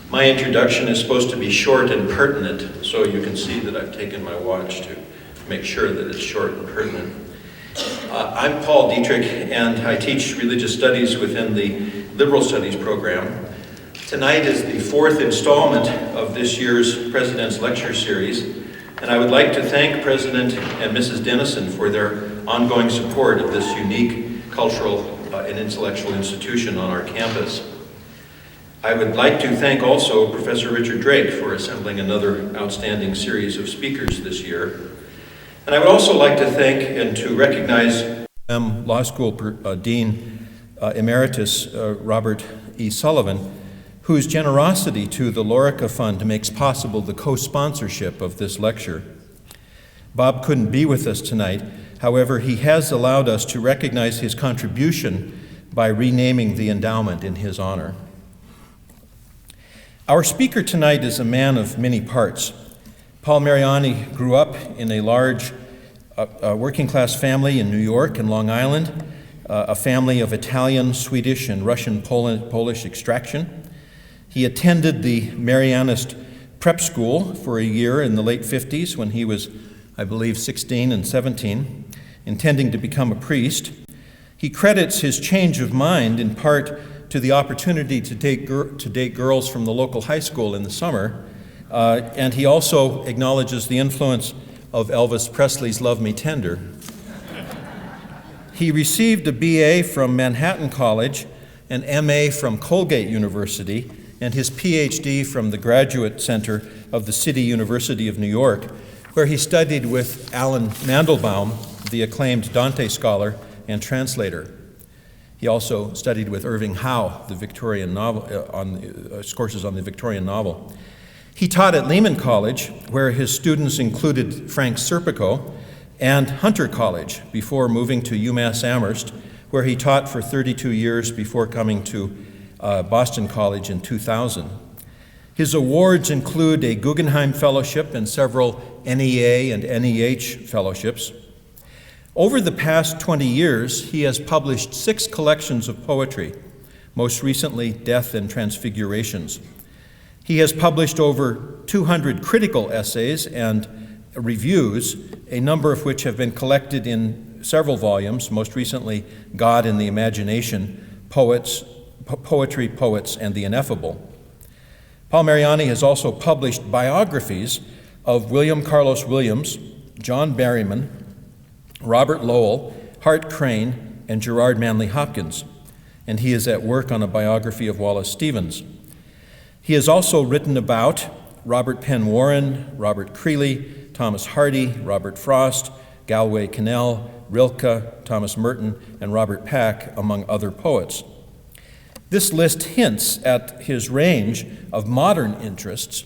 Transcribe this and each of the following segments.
My introduction is supposed to be short and pertinent, so you can see that I've taken my watch to make sure that it's short and pertinent. I'm Paul Dietrich, and I teach religious studies within the Liberal Studies program. Tonight is the fourth installment of this year's President's Lecture Series, and I would like to thank President and Mrs. Dennison for their ongoing support of this unique cultural and intellectual institution on our campus. I would like to thank also Professor Richard Drake for assembling another outstanding series of speakers this year. And I would also like to thank and to recognize Law School Dean Emeritus Robert E. Sullivan, whose generosity to the Lorica Fund makes possible the co-sponsorship of this lecture. Bob couldn't be with us tonight. However, he has allowed us to recognize his contribution by renaming the endowment in his honor. Our speaker tonight is a man of many parts. Paul Mariani grew up in a large working-class family in New York and Long Island, a family of Italian, Swedish, and Russian Polish extraction. He attended the Marianist prep school for a year in the late 50s when he was, I believe, 16 and 17, intending to become a priest. He credits his change of mind in part to the opportunity to date girls from the local high school in the summer, and he also acknowledges the influence of Elvis Presley's Love Me Tender. He received a BA from Manhattan College, an MA from Colgate University, and his PhD from the Graduate Center of the City University of New York, where he studied with Alan Mandelbaum, the acclaimed Dante scholar and translator. He also studied with Irving Howe, the Victorian novel, courses on the Victorian novel. He taught at Lehman College, where his students included Frank Serpico, and Hunter College, before moving to UMass Amherst, where he taught for 32 years before coming to Boston College in 2000. His awards include a Guggenheim Fellowship and several NEA and NEH fellowships. Over the past 20 years, he has published 6 collections of poetry, most recently Death and Transfigurations. He has published over 200 critical essays and reviews, a number of which have been collected in several volumes, most recently God in the Imagination, Poetry, Poets, and the Ineffable. Paul Mariani has also published biographies of William Carlos Williams, John Berryman, Robert Lowell, Hart Crane, and Gerard Manley Hopkins, and he is at work on a biography of Wallace Stevens. He has also written about Robert Penn Warren, Robert Creeley, Thomas Hardy, Robert Frost, Galway Kinnell, Rilke, Thomas Merton, and Robert Pack, among other poets. This list hints at his range of modern interests,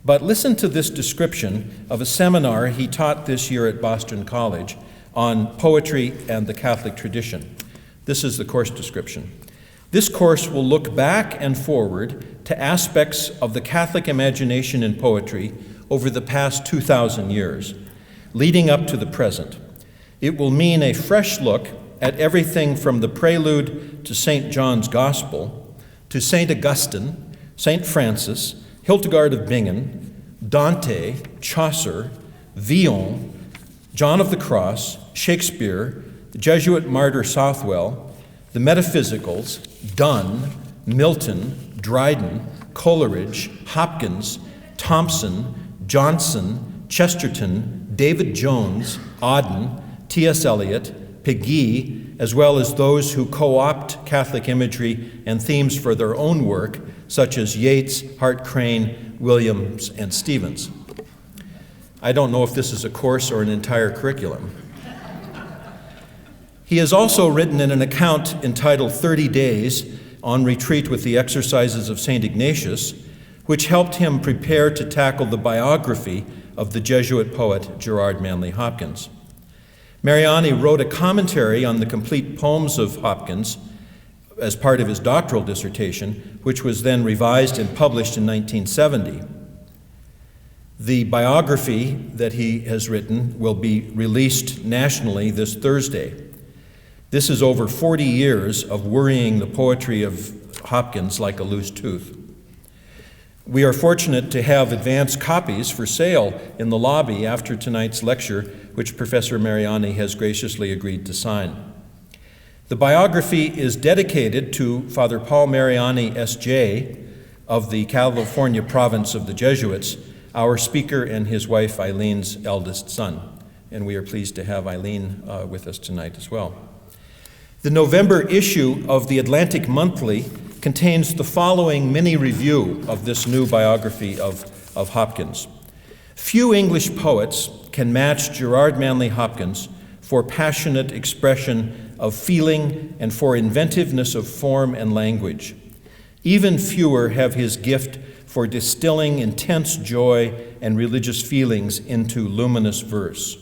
but listen to this description of a seminar he taught this year at Boston College on poetry and the Catholic tradition. This is the course description. This course will look back and forward to aspects of the Catholic imagination in poetry over the past 2,000 years, leading up to the present. It will mean a fresh look at everything from the prelude to St. John's Gospel, to St. Augustine, St. Francis, Hildegard of Bingen, Dante, Chaucer, Villon, John of the Cross, Shakespeare, the Jesuit martyr Southwell, the Metaphysicals, Donne, Milton, Dryden, Coleridge, Hopkins, Thompson, Johnson, Chesterton, David Jones, Auden, T.S. Eliot, Peggy, as well as those who co-opt Catholic imagery and themes for their own work, such as Yeats, Hart Crane, Williams, and Stevens. I don't know if this is a course or an entire curriculum. He has also written in an account entitled 30 Days on retreat with the exercises of St. Ignatius, which helped him prepare to tackle the biography of the Jesuit poet Gerard Manley Hopkins. Mariani wrote a commentary on the complete poems of Hopkins as part of his doctoral dissertation, which was then revised and published in 1970. The biography that he has written will be released nationally this Thursday. This is over 40 years of worrying the poetry of Hopkins like a loose tooth. We are fortunate to have advance copies for sale in the lobby after tonight's lecture, which Professor Mariani has graciously agreed to sign. The biography is dedicated to Father Paul Mariani, S.J., of the California province of the Jesuits, our speaker and his wife Eileen's eldest son. And we are pleased to have Eileen with us tonight as well. The November issue of the Atlantic Monthly contains the following mini review of this new biography of Hopkins. Few English poets can match Gerard Manley Hopkins for passionate expression of feeling and for inventiveness of form and language. Even fewer have his gift for distilling intense joy and religious feelings into luminous verse.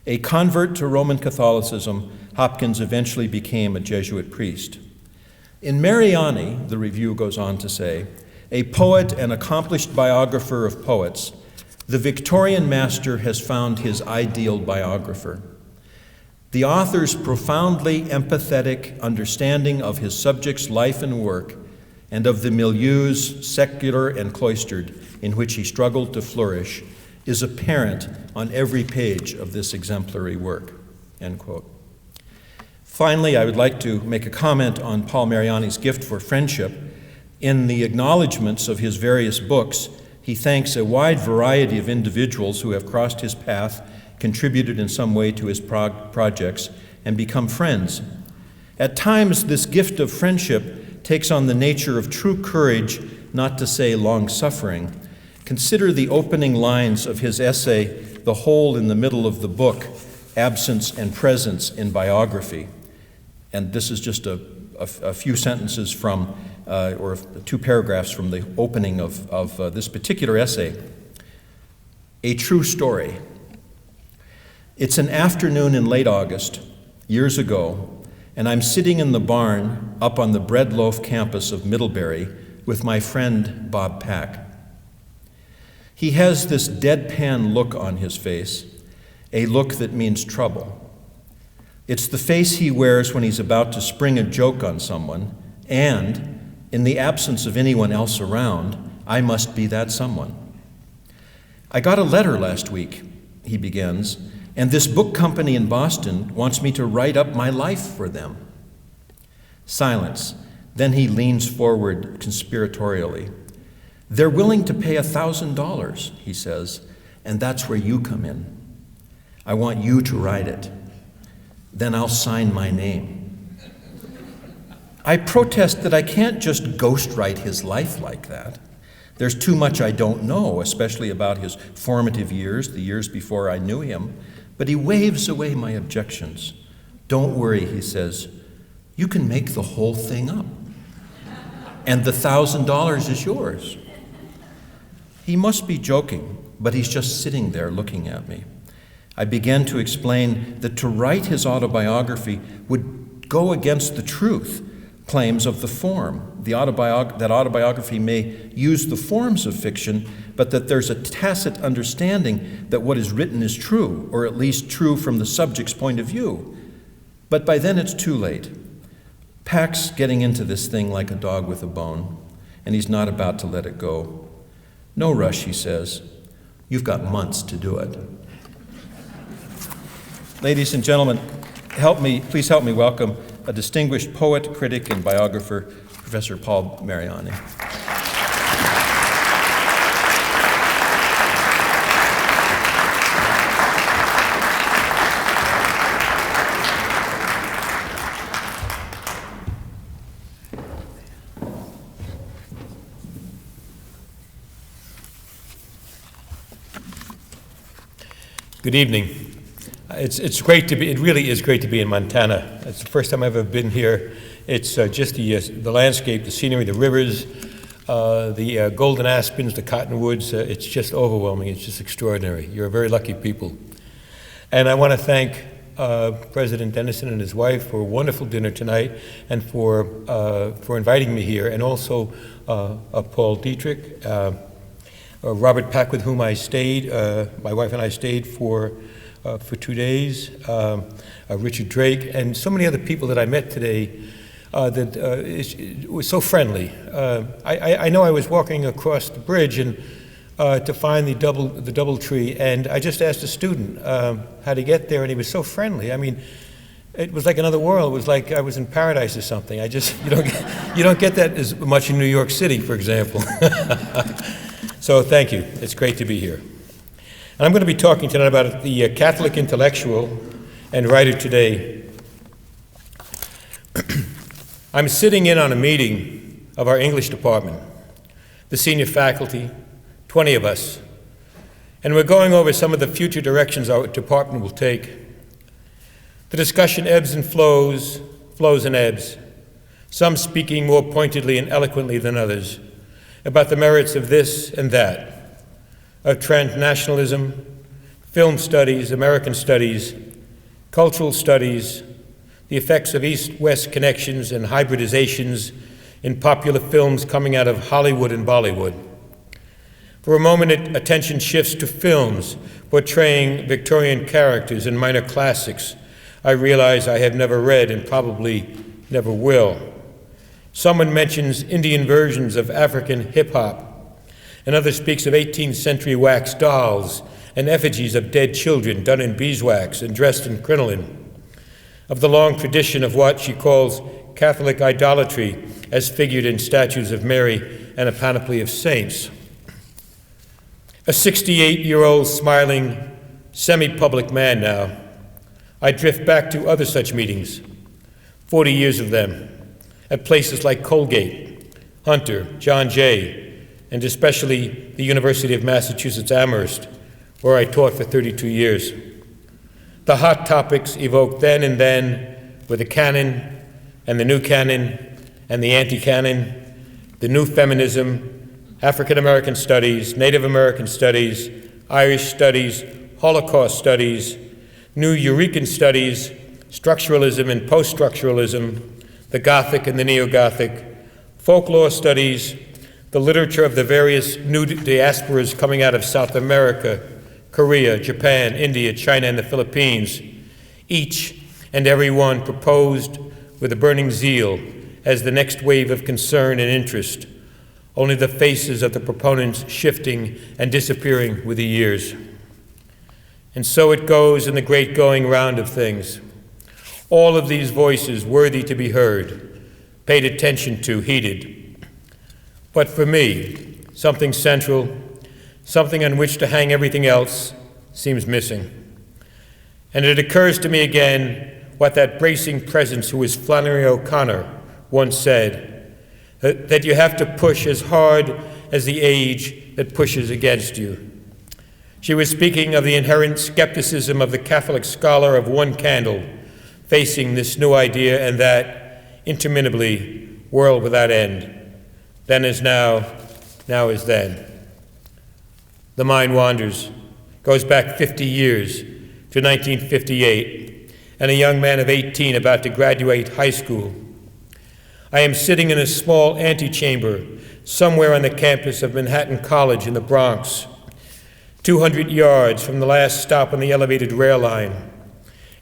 A convert to Roman Catholicism, Hopkins eventually became a Jesuit priest. In Mariani, the review goes on to say, a poet and accomplished biographer of poets, the Victorian master has found his ideal biographer. The author's profoundly empathetic understanding of his subject's life and work and of the milieus, secular and cloistered, in which he struggled to flourish, is apparent on every page of this exemplary work, end quote. Finally, I would like to make a comment on Paul Mariani's gift for friendship. In the acknowledgments of his various books, he thanks a wide variety of individuals who have crossed his path, contributed in some way to his projects, and become friends. At times, this gift of friendship takes on the nature of true courage, not to say long-suffering. Consider the opening lines of his essay, The Hole in the Middle of the Book, Absence and Presence in Biography. And this is just a few sentences from, or 2 paragraphs from the opening of this particular essay. A true story. It's an afternoon in late August, years ago, and I'm sitting in the barn up on the Breadloaf campus of Middlebury with my friend Bob Pack. He has this deadpan look on his face, a look that means trouble. It's the face he wears when he's about to spring a joke on someone, and, in the absence of anyone else around, I must be that someone. I got a letter last week, he begins, and this book company in Boston wants me to write up my life for them. Silence. Then he leans forward conspiratorially. They're willing to pay $1,000, he says, and that's where you come in. I want you to write it. Then I'll sign my name. I protest that I can't just ghostwrite his life like that. There's too much I don't know, especially about his formative years, the years before I knew him. But he waves away my objections. Don't worry, he says. You can make the whole thing up. And the $1,000 is yours. He must be joking, but he's just sitting there looking at me. I began to explain that to write his autobiography would go against the truth claims of the form. That autobiography may use the forms of fiction, but that there's a tacit understanding that what is written is true, or at least true from the subject's point of view. But by then it's too late. Pack's getting into this thing like a dog with a bone, and he's not about to let it go. No rush, he says. You've got months to do it. Ladies and gentlemen, please help me welcome a distinguished poet, critic, and biographer, Professor Paul Mariani. Good evening. It's great to be. It really is great to be in Montana. It's the first time I've ever been here It's just the landscape, the scenery, the rivers, the golden aspens, the cottonwoods. It's just overwhelming. It's just extraordinary. You're a very lucky people. And I want to thank President Dennison and his wife for a wonderful dinner tonight, and for inviting me here, and also Paul Dietrich, Robert Pack, with whom I stayed. My wife and I stayed for 2 days. Richard Drake, and so many other people that I met today. It was so friendly. I know I was walking across the bridge and to find the DoubleTree, and I just asked a student how to get there, and he was so friendly. I mean, it was like another world. It was like I was in paradise or something. You don't get that as much in New York City, for example. So thank you. It's great to be here. And I'm going to be talking tonight about the Catholic intellectual and writer today. I'm sitting in on a meeting of our English department, the senior faculty, 20 of us, and we're going over some of the future directions our department will take. The discussion ebbs and flows and ebbs, some speaking more pointedly and eloquently than others about the merits of this and that, of transnationalism, film studies, American studies, cultural studies, the effects of East-West connections and hybridizations in popular films coming out of Hollywood and Bollywood. For a moment, attention shifts to films portraying Victorian characters and minor classics I realize I have never read and probably never will. Someone mentions Indian versions of African hip-hop. Another speaks of 18th century wax dolls and effigies of dead children done in beeswax and dressed in crinoline. Of the long tradition of what she calls Catholic idolatry as figured in statues of Mary and a panoply of saints. A 68-year-old smiling, semi-public man now, I drift back to other such meetings, 40 years of them, at places like Colgate, Hunter, John Jay, and especially the University of Massachusetts Amherst, where I taught for 32 years. The hot topics evoked then and then were the canon and the new canon and the anti-canon, the new feminism, African American studies, Native American studies, Irish studies, Holocaust studies, new Eurekan studies, structuralism and post-structuralism, the Gothic and the Neo-Gothic, folklore studies, the literature of the various new diasporas coming out of South America, Korea, Japan, India, China, and the Philippines, each and every one proposed with a burning zeal as the next wave of concern and interest, only the faces of the proponents shifting and disappearing with the years. And so it goes in the great going round of things. All of these voices worthy to be heard, paid attention to, heeded. But for me, something central, something on which to hang everything else, seems missing. And it occurs to me again what that bracing presence who was Flannery O'Connor once said, that you have to push as hard as the age that pushes against you. She was speaking of the inherent skepticism of the Catholic scholar of one candle facing this new idea and that, interminably, world without end. Then is now, now is then. The mind wanders, goes back 50 years to 1958, and a young man of 18 about to graduate high school. I am sitting in a small antechamber somewhere on the campus of Manhattan College in the Bronx, 200 yards from the last stop on the elevated rail line,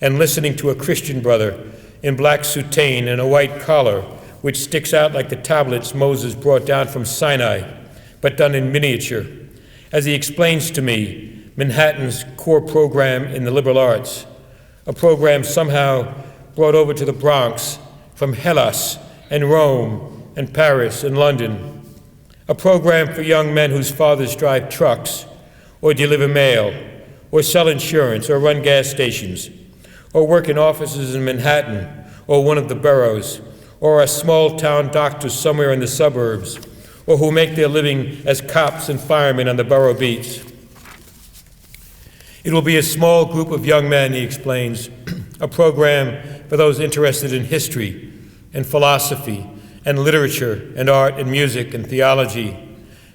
and listening to a Christian brother in black soutane and a white collar, which sticks out like the tablets Moses brought down from Sinai, but done in miniature, as he explains to me Manhattan's core program in the liberal arts, a program somehow brought over to the Bronx from Hellas and Rome and Paris and London, a program for young men whose fathers drive trucks or deliver mail or sell insurance or run gas stations or work in offices in Manhattan or one of the boroughs or are small-town doctors somewhere in the suburbs or who make their living as cops and firemen on the borough beats. It will be a small group of young men, he explains, a program for those interested in history and philosophy and literature and art and music and theology.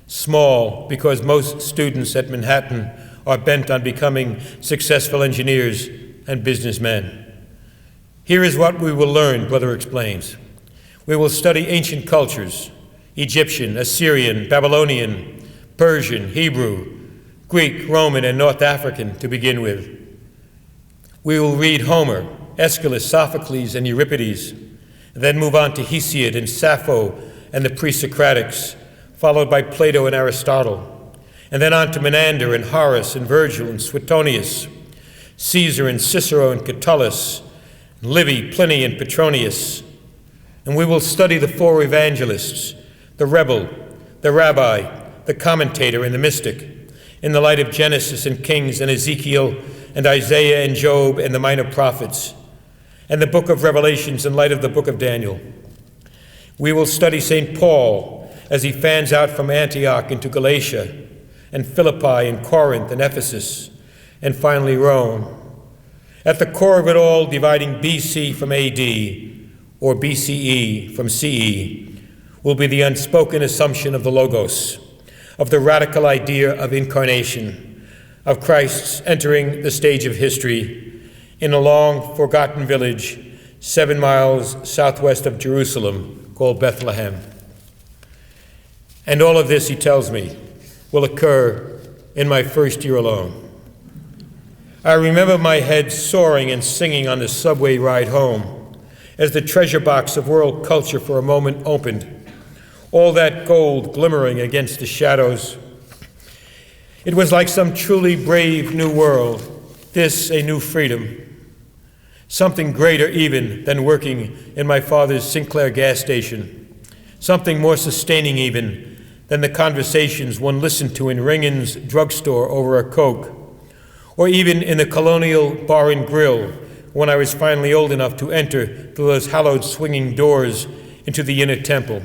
Small because most students at Manhattan are bent on becoming successful engineers and businessmen. Here is what we will learn, Brother explains. We will study ancient cultures, Egyptian, Assyrian, Babylonian, Persian, Hebrew, Greek, Roman, and North African to begin with. We will read Homer, Aeschylus, Sophocles, and Euripides, and then move on to Hesiod and Sappho and the pre-Socratics, followed by Plato and Aristotle, and then on to Menander and Horace and Virgil and Suetonius, Caesar and Cicero and Catullus, Livy, Pliny, and Petronius. And we will study the four evangelists, the rebel, the rabbi, the commentator, and the mystic, in the light of Genesis and Kings and Ezekiel and Isaiah and Job and the minor prophets, and the book of Revelations in light of the book of Daniel. We will study St. Paul as he fans out from Antioch into Galatia, and Philippi and Corinth and Ephesus, and finally Rome. At the core of it all, dividing BC from AD, or BCE from CE, will be the unspoken assumption of the Logos, of the radical idea of incarnation, of Christ's entering the stage of history in a long-forgotten village 7 miles southwest of Jerusalem called Bethlehem. And all of this, he tells me, will occur in my first year alone. I remember my head soaring and singing on the subway ride home as the treasure box of world culture for a moment opened, all that gold glimmering against the shadows. It was like some truly brave new world, this a new freedom, something greater even than working in my father's Sinclair gas station, something more sustaining even than the conversations one listened to in Ringen's drugstore over a Coke, or even in the Colonial Bar and Grill when I was finally old enough to enter through those hallowed swinging doors into the inner temple.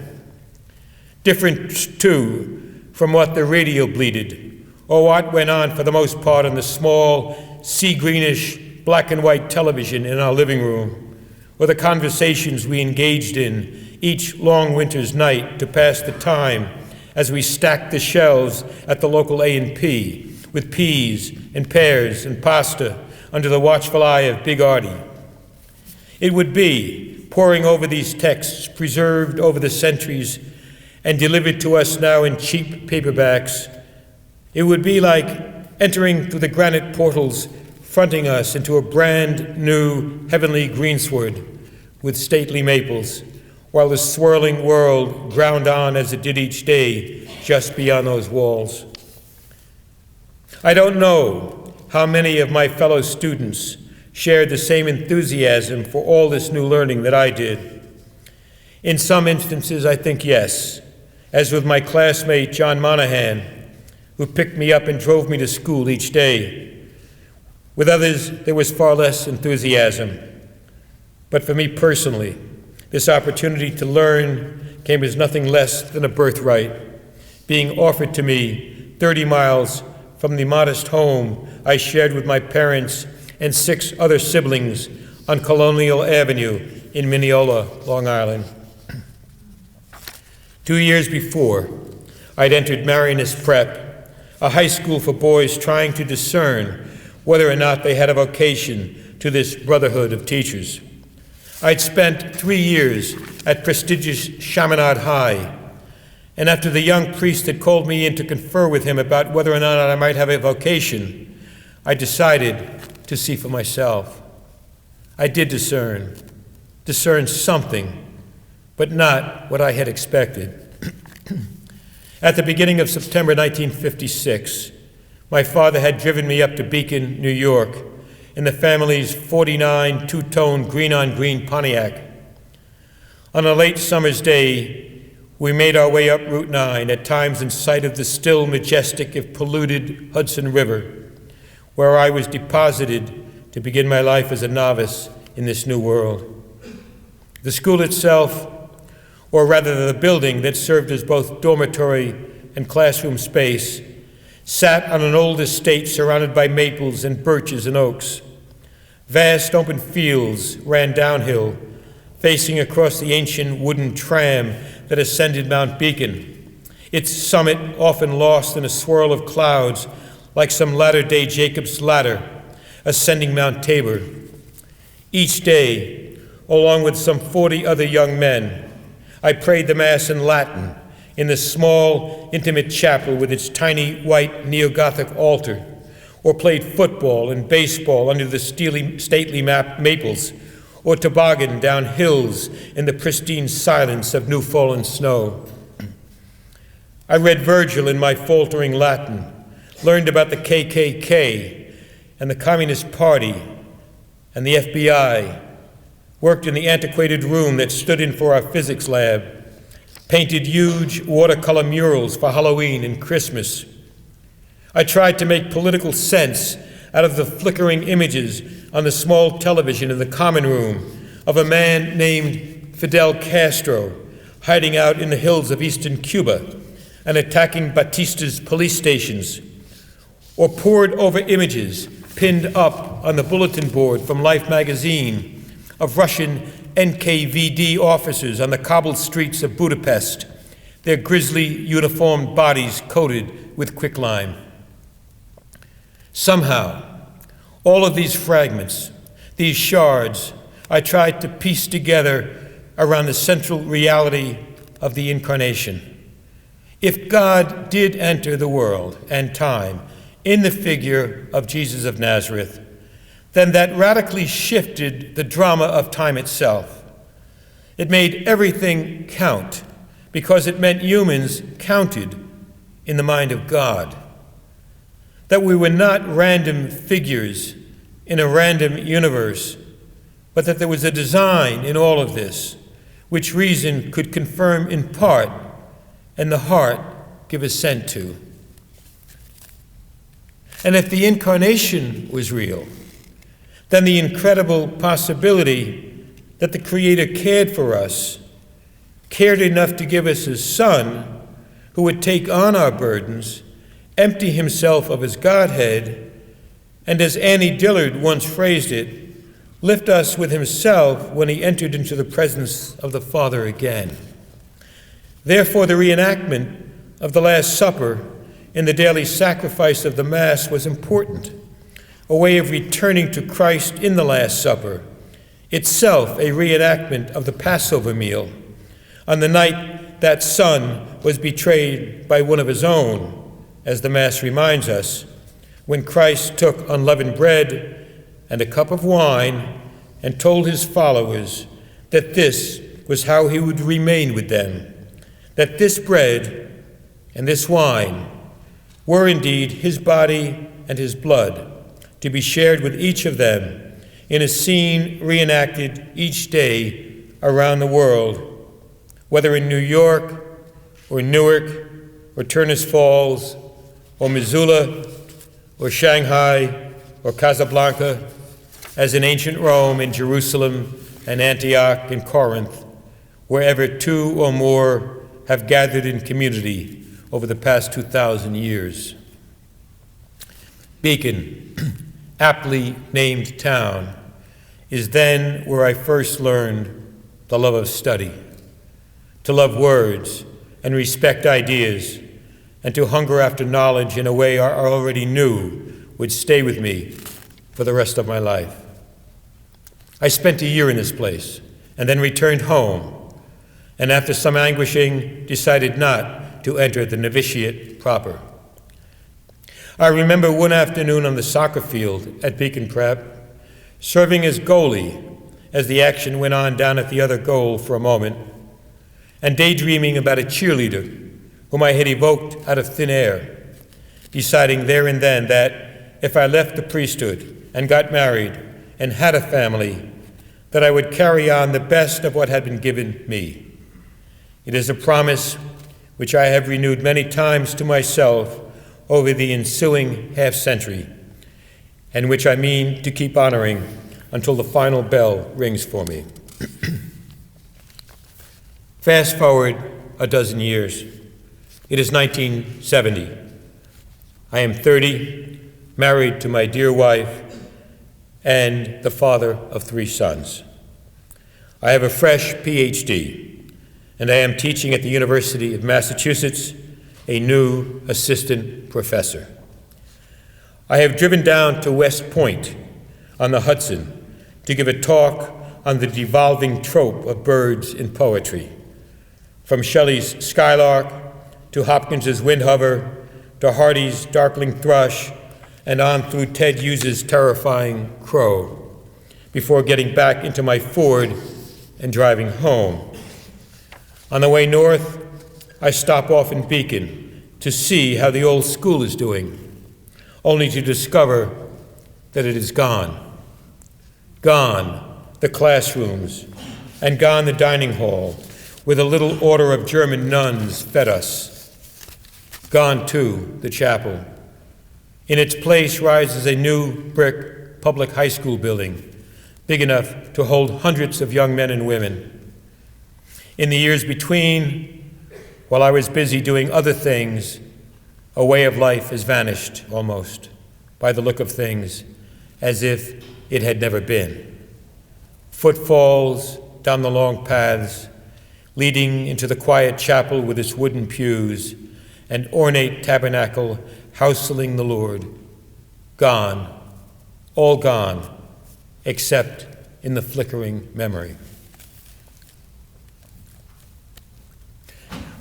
Different, too, from what the radio bleated, or what went on for the most part on the small, sea-greenish, black and white television in our living room, or the conversations we engaged in each long winter's night to pass the time as we stacked the shelves at the local A&P with peas and pears and pasta under the watchful eye of Big Artie. It would be, poring over these texts preserved over the centuries and delivered to us now in cheap paperbacks, it would be like entering through the granite portals fronting us into a brand new heavenly greensward with stately maples, while the swirling world ground on as it did each day just beyond those walls. I don't know how many of my fellow students shared the same enthusiasm for all this new learning that I did. In some instances, I think yes, as with my classmate John Monahan, who picked me up and drove me to school each day. With others, there was far less enthusiasm. But for me personally, this opportunity to learn came as nothing less than a birthright, being offered to me 30 miles from the modest home I shared with my parents and 6 other siblings on Colonial Avenue in Mineola, Long Island. 2 years before, I'd entered Marianist Prep, a high school for boys trying to discern whether or not they had a vocation to this brotherhood of teachers. I'd spent 3 years at prestigious Chaminade High, and after the young priest had called me in to confer with him about whether or not I might have a vocation, I decided to see for myself. I did discern something, but not what I had expected. At the beginning of September 1956, my father had driven me up to Beacon, New York, in the family's 49 two-tone green-on-green Pontiac. On a late summer's day, we made our way up Route 9, at times in sight of the still majestic, if polluted, Hudson River, where I was deposited to begin my life as a novice in this new world. The school itself, or rather the building that served as both dormitory and classroom space, sat on an old estate surrounded by maples and birches and oaks. Vast open fields ran downhill, facing across the ancient wooden tram that ascended Mount Beacon, its summit often lost in a swirl of clouds like some latter-day Jacob's ladder ascending Mount Tabor. Each day, along with some 40 other young men, I prayed the Mass in Latin in the small, intimate chapel with its tiny white neo-Gothic altar, or played football and baseball under the stately maples, or tobogganed down hills in the pristine silence of new-fallen snow. I read Virgil in my faltering Latin, learned about the KKK and the Communist Party and the FBI, worked in the antiquated room that stood in for our physics lab, painted huge watercolor murals for Halloween and Christmas. I tried to make political sense out of the flickering images on the small television in the common room of a man named Fidel Castro hiding out in the hills of eastern Cuba and attacking Batista's police stations, or pored over images pinned up on the bulletin board from Life magazine of Russian NKVD officers on the cobbled streets of Budapest, their grisly uniformed bodies coated with quicklime. Somehow, all of these fragments, these shards, I tried to piece together around the central reality of the Incarnation. If God did enter the world and time in the figure of Jesus of Nazareth, then that radically shifted the drama of time itself. It made everything count because it meant humans counted in the mind of God. That we were not random figures in a random universe, but that there was a design in all of this, which reason could confirm in part and the heart give assent to. And if the Incarnation was real, then the incredible possibility that the Creator cared for us, cared enough to give us His Son, who would take on our burdens, empty Himself of His Godhead, and as Annie Dillard once phrased it, lift us with Himself when He entered into the presence of the Father again. Therefore, the reenactment of the Last Supper in the daily sacrifice of the Mass was important, a way of returning to Christ in the Last Supper, itself a reenactment of the Passover meal, on the night that Son was betrayed by one of His own, as the Mass reminds us, when Christ took unleavened bread and a cup of wine and told His followers that this was how He would remain with them, that this bread and this wine were indeed His body and His blood, to be shared with each of them in a scene reenacted each day around the world, whether in New York or Newark or Turners Falls or Missoula or Shanghai or Casablanca, as in ancient Rome, in Jerusalem and Antioch and Corinth, wherever two or more have gathered in community over the past 2,000 years. Beacon, aptly named town, is then where I first learned the love of study, to love words and respect ideas, and to hunger after knowledge in a way I already knew would stay with me for the rest of my life. I spent a year in this place and then returned home, and after some anguishing, decided not to enter the novitiate proper. I remember one afternoon on the soccer field at Beacon Prep, serving as goalie as the action went on down at the other goal for a moment, and daydreaming about a cheerleader whom I had evoked out of thin air, deciding there and then that if I left the priesthood and got married and had a family, that I would carry on the best of what had been given me. It is a promise which I have renewed many times to myself over the ensuing half-century, and which I mean to keep honoring until the final bell rings for me. Fast forward a dozen years. It is 1970. I am 30, married to my dear wife, and the father of 3 sons. I have a fresh PhD, and I am teaching at the University of Massachusetts, a new assistant professor. I have driven down to West Point on the Hudson to give a talk on the devolving trope of birds in poetry, from Shelley's Skylark to Hopkins's Windhover to Hardy's Darkling Thrush and on through Ted Hughes's terrifying Crow, before getting back into my Ford and driving home. On the way north, I stop off in Beacon to see how the old school is doing, only to discover that it is gone. Gone the classrooms, and gone the dining hall where the little order of German nuns fed us. Gone, too, the chapel. In its place rises a new brick public high school building, big enough to hold hundreds of young men and women. In the years between, while I was busy doing other things, a way of life has vanished almost, by the look of things, as if it had never been. Footfalls down the long paths, leading into the quiet chapel with its wooden pews and ornate tabernacle housing the Lord. Gone, all gone, except in the flickering memory.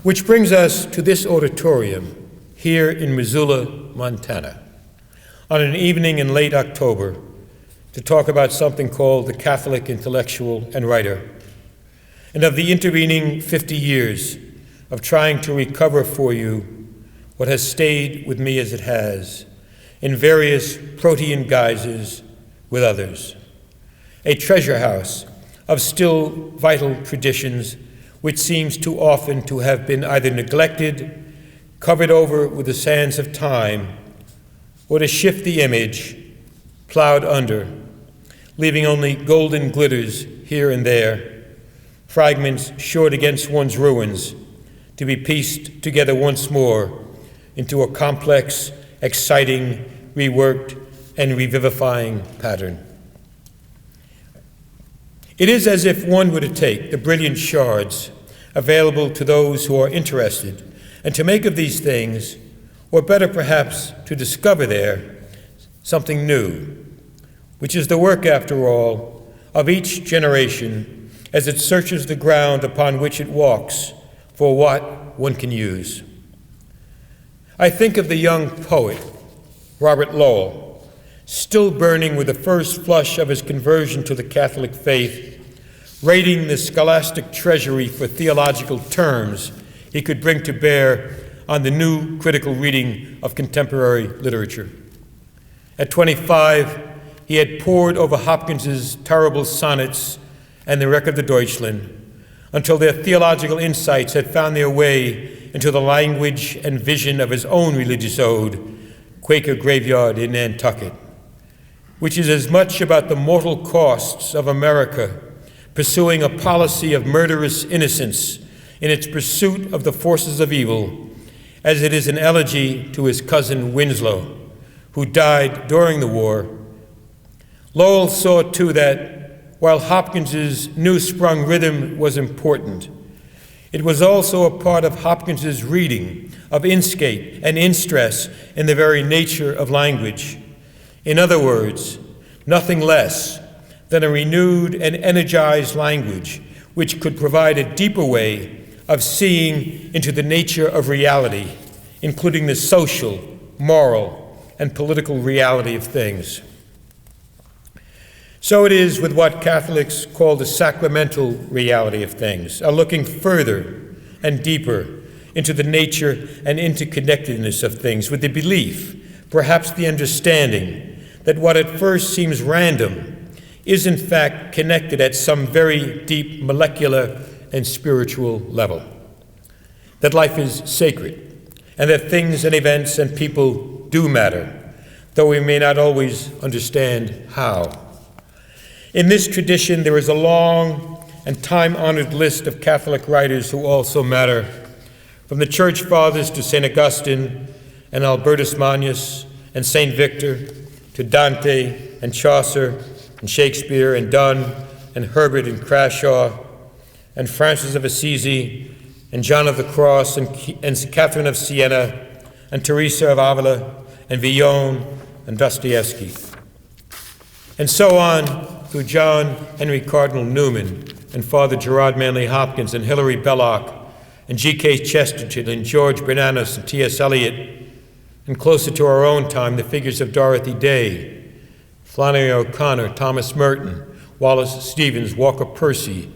Which brings us to this auditorium here in Missoula, Montana, on an evening in late October to talk about something called the Catholic intellectual and writer, and of the intervening 50 years of trying to recover for you what has stayed with me as it has, in various protean guises with others. A treasure house of still vital traditions which seems too often to have been either neglected, covered over with the sands of time, or to shift the image, plowed under, leaving only golden glitters here and there, fragments shored against one's ruins, to be pieced together once more into a complex, exciting, reworked, and revivifying pattern. It is as if one were to take the brilliant shards available to those who are interested and to make of these things, or better perhaps to discover there, something new, which is the work, after all, of each generation as it searches the ground upon which it walks for what one can use. I think of the young poet, Robert Lowell, still burning with the first flush of his conversion to the Catholic faith, raiding the scholastic treasury for theological terms he could bring to bear on the new critical reading of contemporary literature. At 25, he had pored over Hopkins's terrible sonnets and the Wreck of the Deutschland until their theological insights had found their way into the language and vision of his own religious ode, Quaker Graveyard in Nantucket, which is as much about the mortal costs of America pursuing a policy of murderous innocence in its pursuit of the forces of evil, as it is an elegy to his cousin Winslow, who died during the war. Lowell saw, too, that while Hopkins's new-sprung rhythm was important, it was also a part of Hopkins's reading of inscape and in-stress in the very nature of language. In other words, nothing less than a renewed and energized language which could provide a deeper way of seeing into the nature of reality, including the social, moral, and political reality of things. So it is with what Catholics call the sacramental reality of things, a looking further and deeper into the nature and interconnectedness of things, with the belief, perhaps the understanding, that what at first seems random is in fact connected at some very deep molecular and spiritual level, that life is sacred, and that things and events and people do matter, though we may not always understand how. In this tradition, there is a long and time-honored list of Catholic writers who also matter, from the Church Fathers to St. Augustine and Albertus Magnus and St. Victor, to Dante and Chaucer and Shakespeare and Donne and Herbert and Crashaw, and Francis of Assisi, and John of the Cross, and Catherine of Siena, and Teresa of Avila, and Villon, and Dostoevsky. And so on through John Henry Cardinal Newman, and Father Gerard Manley Hopkins, and Hilary Belloc, and G.K. Chesterton, and George Bernanos, and T.S. Eliot, and closer to our own time, the figures of Dorothy Day, Flannery O'Connor, Thomas Merton, Wallace Stevens, Walker Percy,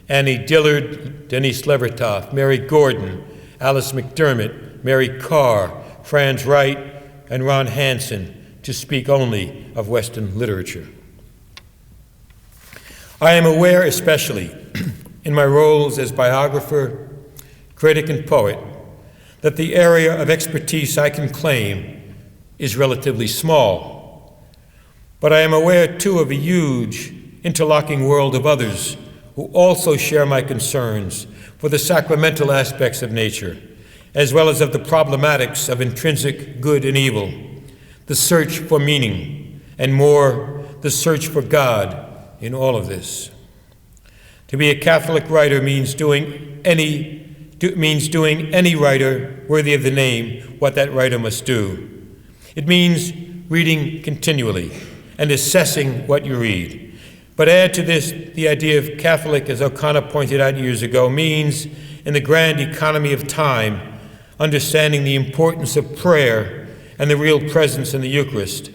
Annie Dillard, Denise Levertov, Mary Gordon, Alice McDermott, Mary Carr, Franz Wright, and Ron Hansen, to speak only of Western literature. I am aware, especially in my roles as biographer, critic, and poet, that the area of expertise I can claim is relatively small. But I am aware, too, of a huge, interlocking world of others who also share my concerns for the sacramental aspects of nature, as well as of the problematics of intrinsic good and evil, the search for meaning, and more, the search for God in all of this. To be a Catholic writer means doing any writer worthy of the name what that writer must do. It means reading continually and assessing what you read. But add to this the idea of Catholic, as O'Connor pointed out years ago, means, in the grand economy of time, understanding the importance of prayer and the real presence in the Eucharist.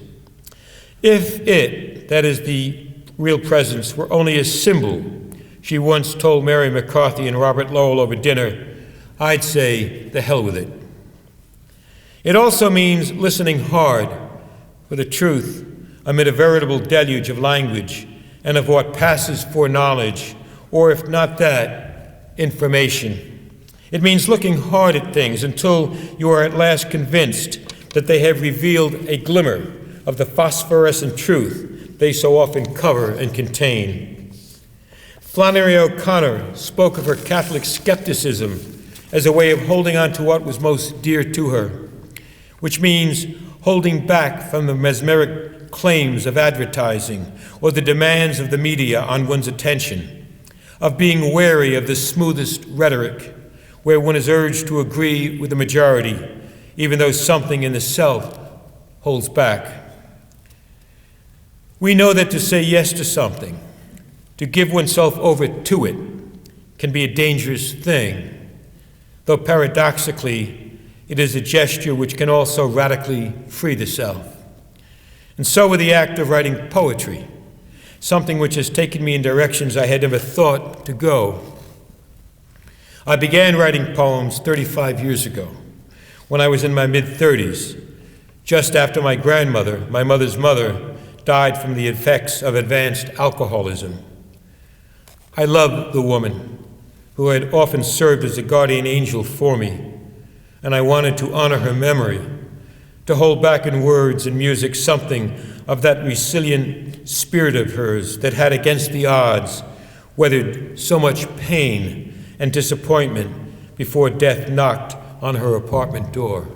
If it, that is the real presence, were only a symbol, she once told Mary McCarthy and Robert Lowell over dinner, I'd say, the hell with it. It also means listening hard for the truth amid a veritable deluge of language and of what passes for knowledge, or if not that, information. It means looking hard at things until you are at last convinced that they have revealed a glimmer of the phosphorescent truth they so often cover and contain. Flannery O'Connor spoke of her Catholic skepticism as a way of holding on to what was most dear to her, which means holding back from the mesmeric claims of advertising or the demands of the media on one's attention, of being wary of the smoothest rhetoric where one is urged to agree with the majority, even though something in the self holds back. We know that to say yes to something, to give oneself over to it, can be a dangerous thing, though paradoxically, it is a gesture which can also radically free the self. And so with the act of writing poetry, something which has taken me in directions I had never thought to go. I began writing poems 35 years ago, when I was in my mid-30s, just after my grandmother, my mother's mother, died from the effects of advanced alcoholism. I loved the woman who had often served as a guardian angel for me, and I wanted to honor her memory, to hold back in words and music something of that resilient spirit of hers that had, against the odds, weathered so much pain and disappointment before death knocked on her apartment door.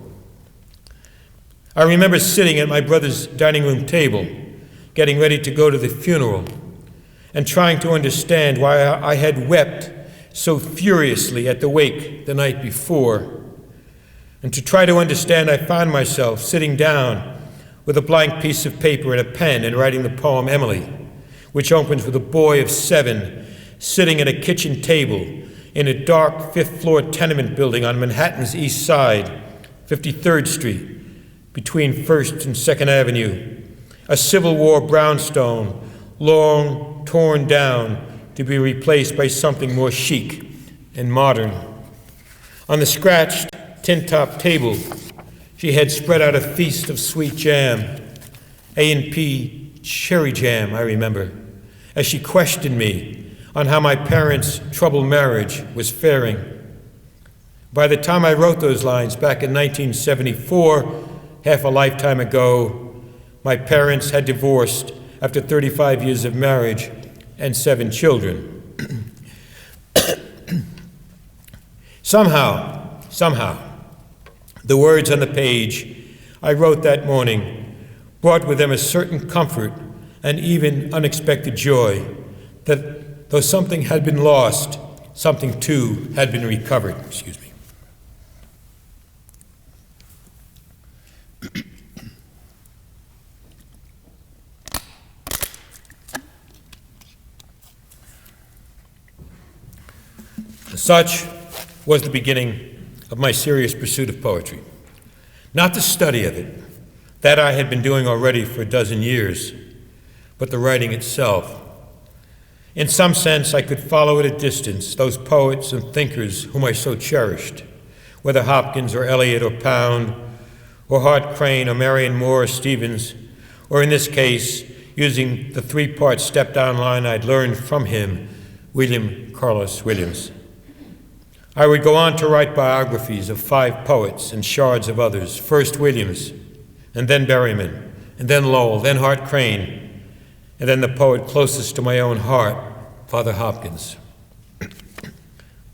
I remember sitting at my brother's dining room table, getting ready to go to the funeral, and trying to understand why I had wept so furiously at the wake the night before. And to try to understand, I found myself sitting down with a blank piece of paper and a pen and writing the poem Emily, which opens with a boy of 7 sitting at a kitchen table in a dark 5th-floor tenement building on Manhattan's East Side, 53rd Street, between 1st and 2nd Avenue, a Civil War brownstone, long torn down to be replaced by something more chic and modern. On the scratched tin-top table, she had spread out a feast of sweet jam, A&P cherry jam, I remember, as she questioned me on how my parents' troubled marriage was faring. By the time I wrote those lines back in 1974, half a lifetime ago, my parents had divorced after 35 years of marriage and 7 children. Somehow, the words on the page I wrote that morning brought with them a certain comfort and even unexpected joy that though something had been lost, something too had been recovered. Excuse me. Such was the beginning of my serious pursuit of poetry. Not the study of it, that I had been doing already for a dozen years, but the writing itself. In some sense, I could follow at a distance those poets and thinkers whom I so cherished, whether Hopkins or Eliot or Pound, or Hart Crane or Marion Moore or Stevens, or in this case, using the three-part step-down line I'd learned from him, William Carlos Williams. I would go on to write biographies of 5 poets and shards of others, first Williams, and then Berryman, and then Lowell, then Hart Crane, and then the poet closest to my own heart, Father Hopkins.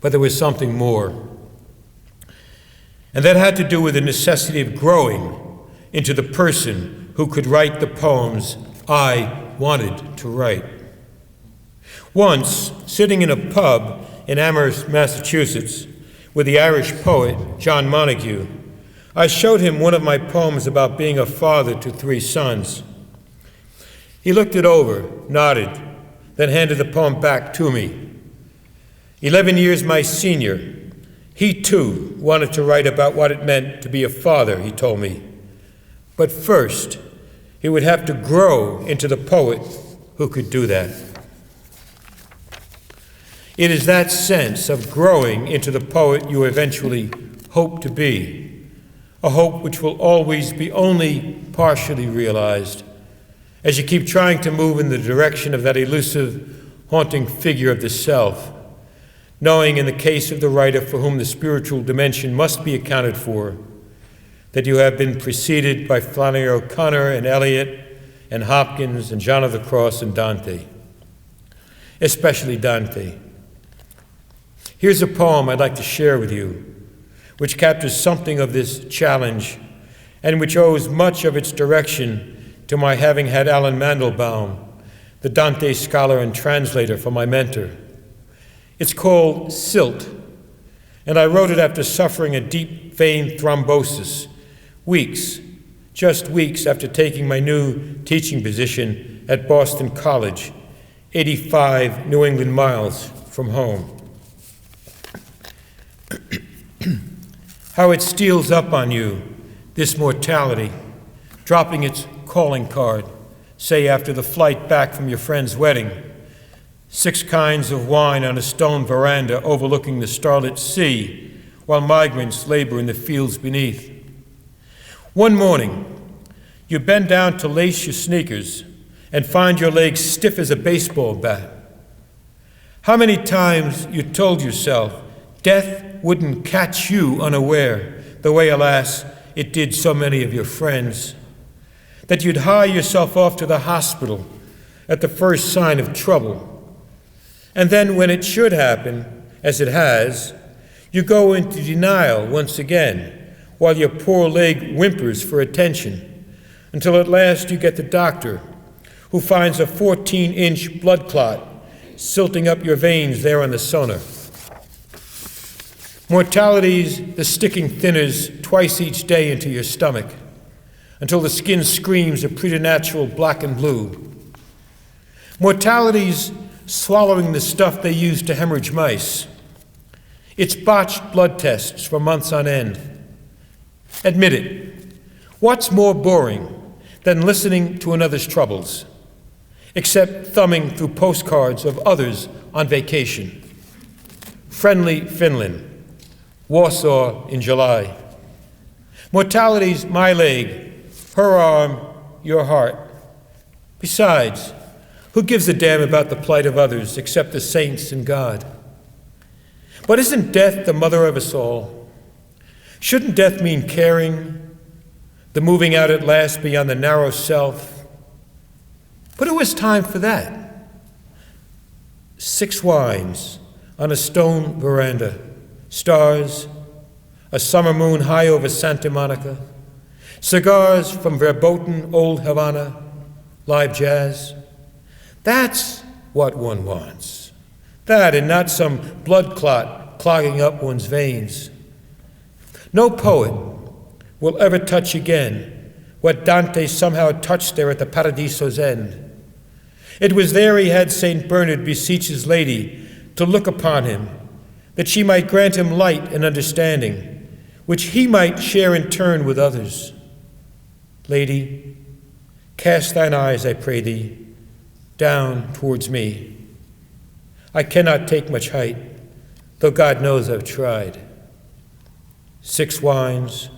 But there was something more, and that had to do with the necessity of growing into the person who could write the poems I wanted to write. Once, sitting in a pub in Amherst, Massachusetts, with the Irish poet John Montague, I showed him one of my poems about being a father to 3 sons. He looked it over, nodded, then handed the poem back to me. 11 years my senior, he too wanted to write about what it meant to be a father, he told me. But first, he would have to grow into the poet who could do that. It is that sense of growing into the poet you eventually hope to be, a hope which will always be only partially realized as you keep trying to move in the direction of that elusive, haunting figure of the self, knowing in the case of the writer for whom the spiritual dimension must be accounted for, that you have been preceded by Flannery O'Connor and Eliot and Hopkins and John of the Cross and Dante, especially Dante. Here's a poem I'd like to share with you, which captures something of this challenge and which owes much of its direction to my having had Alan Mandelbaum, the Dante scholar and translator, for my mentor. It's called Silt, and I wrote it after suffering a deep vein thrombosis, just weeks after taking my new teaching position at Boston College, 85 New England miles from home. How it steals up on you, this mortality, dropping its calling card, say after the flight back from your friend's wedding, 6 kinds of wine on a stone veranda overlooking the starlit sea, while migrants labor in the fields beneath. One morning, you bend down to lace your sneakers and find your legs stiff as a baseball bat. How many times you told yourself death wouldn't catch you unaware, the way, alas, it did so many of your friends, that you'd hie yourself off to the hospital at the first sign of trouble. And then when it should happen, as it has, you go into denial once again, while your poor leg whimpers for attention, until at last you get the doctor, who finds a 14-inch blood clot silting up your veins there on the sonar. Mortality's the sticking thinners twice each day into your stomach, until the skin screams a preternatural black and blue. Mortality's swallowing the stuff they use to hemorrhage mice. It's botched blood tests for months on end. Admit it. What's more boring than listening to another's troubles, except thumbing through postcards of others on vacation? Friendly Finland, Warsaw in July. Mortality's my leg, her arm, your heart. Besides, who gives a damn about the plight of others except the saints and God? But isn't death the mother of us all? Shouldn't death mean caring, the moving out at last beyond the narrow self? But who has time for that? 6 wines on a stone veranda, stars, a summer moon high over Santa Monica, cigars from verboten old Havana, live jazz. That's what one wants. That and not some blood clot clogging up one's veins. No poet will ever touch again what Dante somehow touched there at the Paradiso's end. It was there he had St. Bernard beseech his lady to look upon him, that she might grant him light and understanding, which he might share in turn with others. Lady, cast thine eyes, I pray thee, down towards me. I cannot take much height, though God knows I've tried. 6 wines,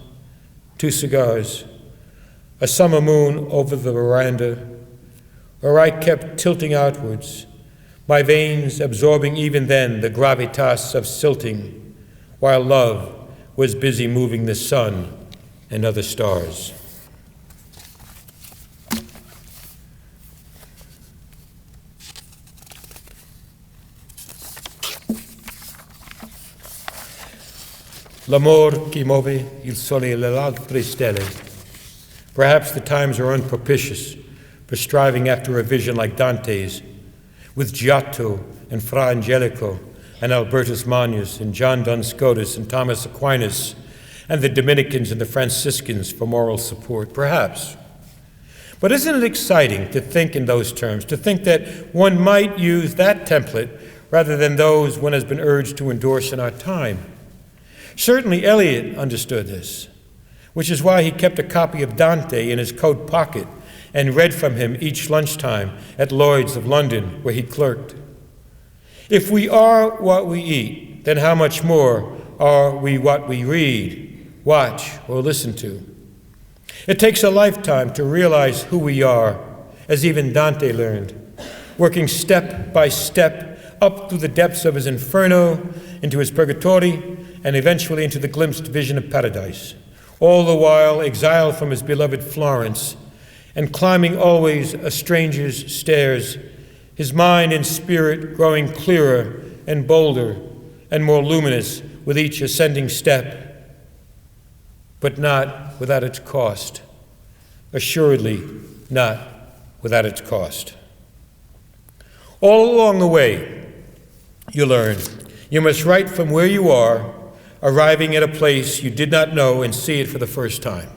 2 cigars, a summer moon over the veranda, where I kept tilting outwards, my veins absorbing even then the gravitas of silting, while love was busy moving the sun and other stars. L'amor che muove il sole e le altre stelle. Perhaps the times are unpropitious for striving after a vision like Dante's, with Giotto and Fra Angelico and Albertus Magnus and John Duns Scotus and Thomas Aquinas and the Dominicans and the Franciscans for moral support, perhaps. But isn't it exciting to think in those terms, to think that one might use that template rather than those one has been urged to endorse in our time? Certainly Eliot understood this, which is why he kept a copy of Dante in his coat pocket and read from him each lunchtime at Lloyd's of London, where he clerked. If we are what we eat, then how much more are we what we read, watch, or listen to? It takes a lifetime to realize who we are, as even Dante learned, working step by step up through the depths of his inferno, into his purgatory, and eventually into the glimpsed vision of paradise, all the while exiled from his beloved Florence and climbing always a stranger's stairs, his mind and spirit growing clearer and bolder and more luminous with each ascending step, but not without its cost, assuredly not without its cost. All along the way, you learn you must write from where you are, arriving at a place you did not know and see it for the first time.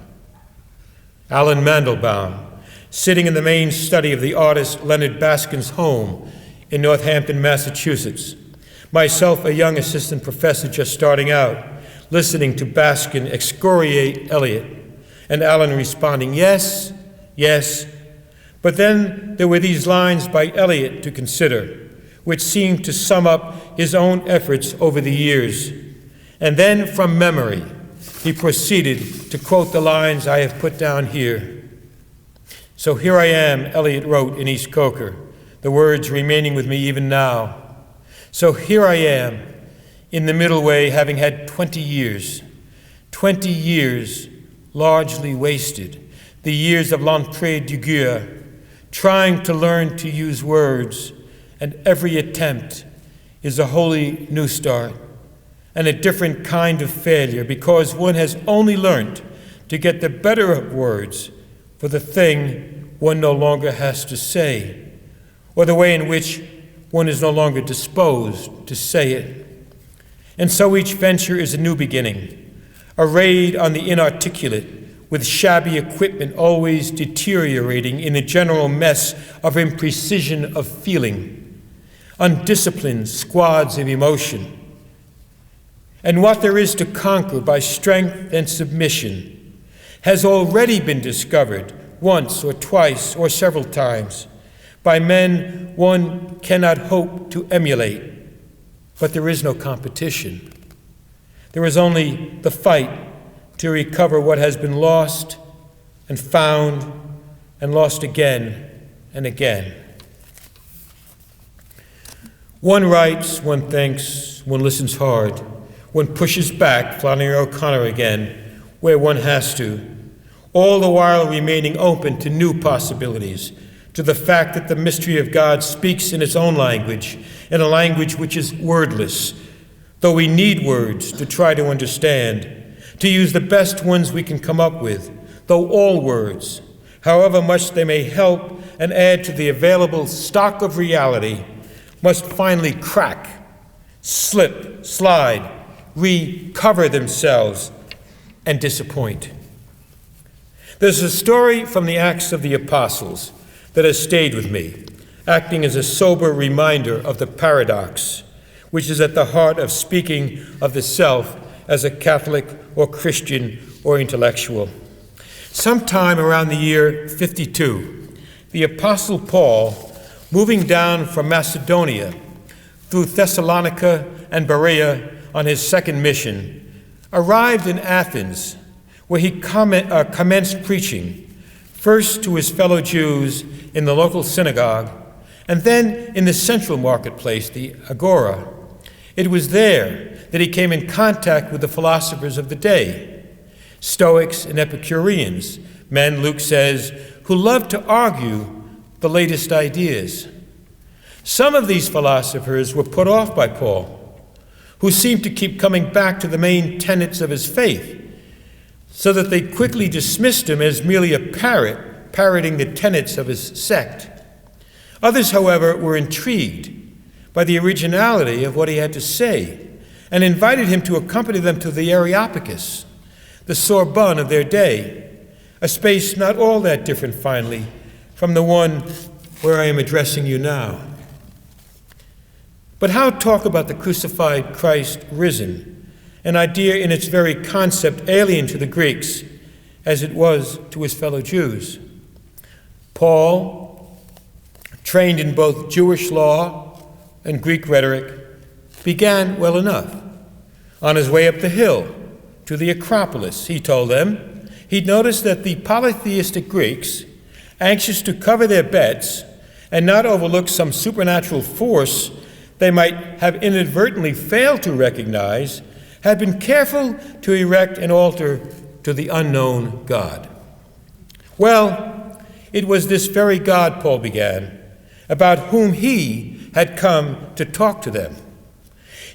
Alan Mandelbaum, sitting in the main study of the artist Leonard Baskin's home in Northampton, Massachusetts. Myself, a young assistant professor just starting out, listening to Baskin excoriate Eliot, and Alan responding, yes, yes. But then there were these lines by Eliot to consider, which seemed to sum up his own efforts over the years. And then from memory, he proceeded to quote the lines I have put down here. So here I am, Eliot wrote in East Coker, the words remaining with me even now. So here I am, in the middle way, having had 20 years largely wasted, the years of l'entrée du gueux, trying to learn to use words, and every attempt is a wholly new start and a different kind of failure, because one has only learned to get the better of words for the thing one no longer has to say, or the way in which one is no longer disposed to say it. And so each venture is a new beginning, a raid on the inarticulate, with shabby equipment always deteriorating in the general mess of imprecision of feeling, undisciplined squads of emotion. And what there is to conquer by strength and submission has already been discovered once or twice or several times by men one cannot hope to emulate. But there is no competition. There is only the fight to recover what has been lost and found and lost again and again. One writes, one thinks, one listens hard, one pushes back, Flannery O'Connor again, where one has to, all the while remaining open to new possibilities, to the fact that the mystery of God speaks in its own language, in a language which is wordless, though we need words to try to understand, to use the best ones we can come up with, though all words, however much they may help, and add to the available stock of reality must finally crack, slip, slide, recover themselves, and disappoint. There's a story from the Acts of the Apostles that has stayed with me, acting as a sober reminder of the paradox, which is at the heart of speaking of the self as a Catholic or Christian or intellectual. Sometime around the year 52, the Apostle Paul, moving down from Macedonia through Thessalonica and Berea on his second mission, arrived in Athens, where he commenced preaching, first to his fellow Jews in the local synagogue, and then in the central marketplace, the Agora. It was there that he came in contact with the philosophers of the day, Stoics and Epicureans, men, Luke says, who loved to argue the latest ideas. Some of these philosophers were put off by Paul, who seemed to keep coming back to the main tenets of his faith, so that they quickly dismissed him as merely a parrot, parroting the tenets of his sect. Others, however, were intrigued by the originality of what he had to say and invited him to accompany them to the Areopagus, the Sorbonne of their day, a space not all that different, finally, from the one where I am addressing you now. But how talk about the crucified Christ risen, an idea in its very concept alien to the Greeks as it was to his fellow Jews? Paul, trained in both Jewish law and Greek rhetoric, began well enough. On his way up the hill to the Acropolis, he told them, he'd noticed that the polytheistic Greeks, anxious to cover their bets and not overlook some supernatural force they might have inadvertently failed to recognize, had been careful to erect an altar to the unknown God. Well, it was this very God, Paul began, about whom he had come to talk to them.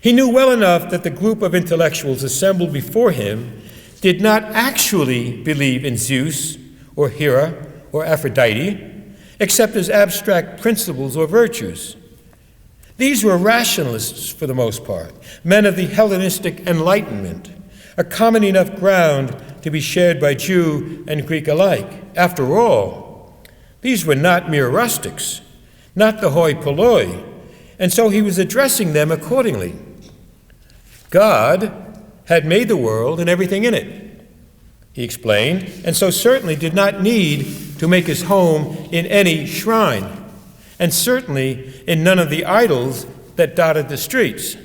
He knew well enough that the group of intellectuals assembled before him did not actually believe in Zeus or Hera or Aphrodite, except as abstract principles or virtues. These were rationalists for the most part, men of the Hellenistic Enlightenment, a common enough ground to be shared by Jew and Greek alike. After all, these were not mere rustics, not the hoi polloi, and so he was addressing them accordingly. God had made the world and everything in it, he explained, and so certainly did not need to make his home in any shrine, and certainly in none of the idols that dotted the streets.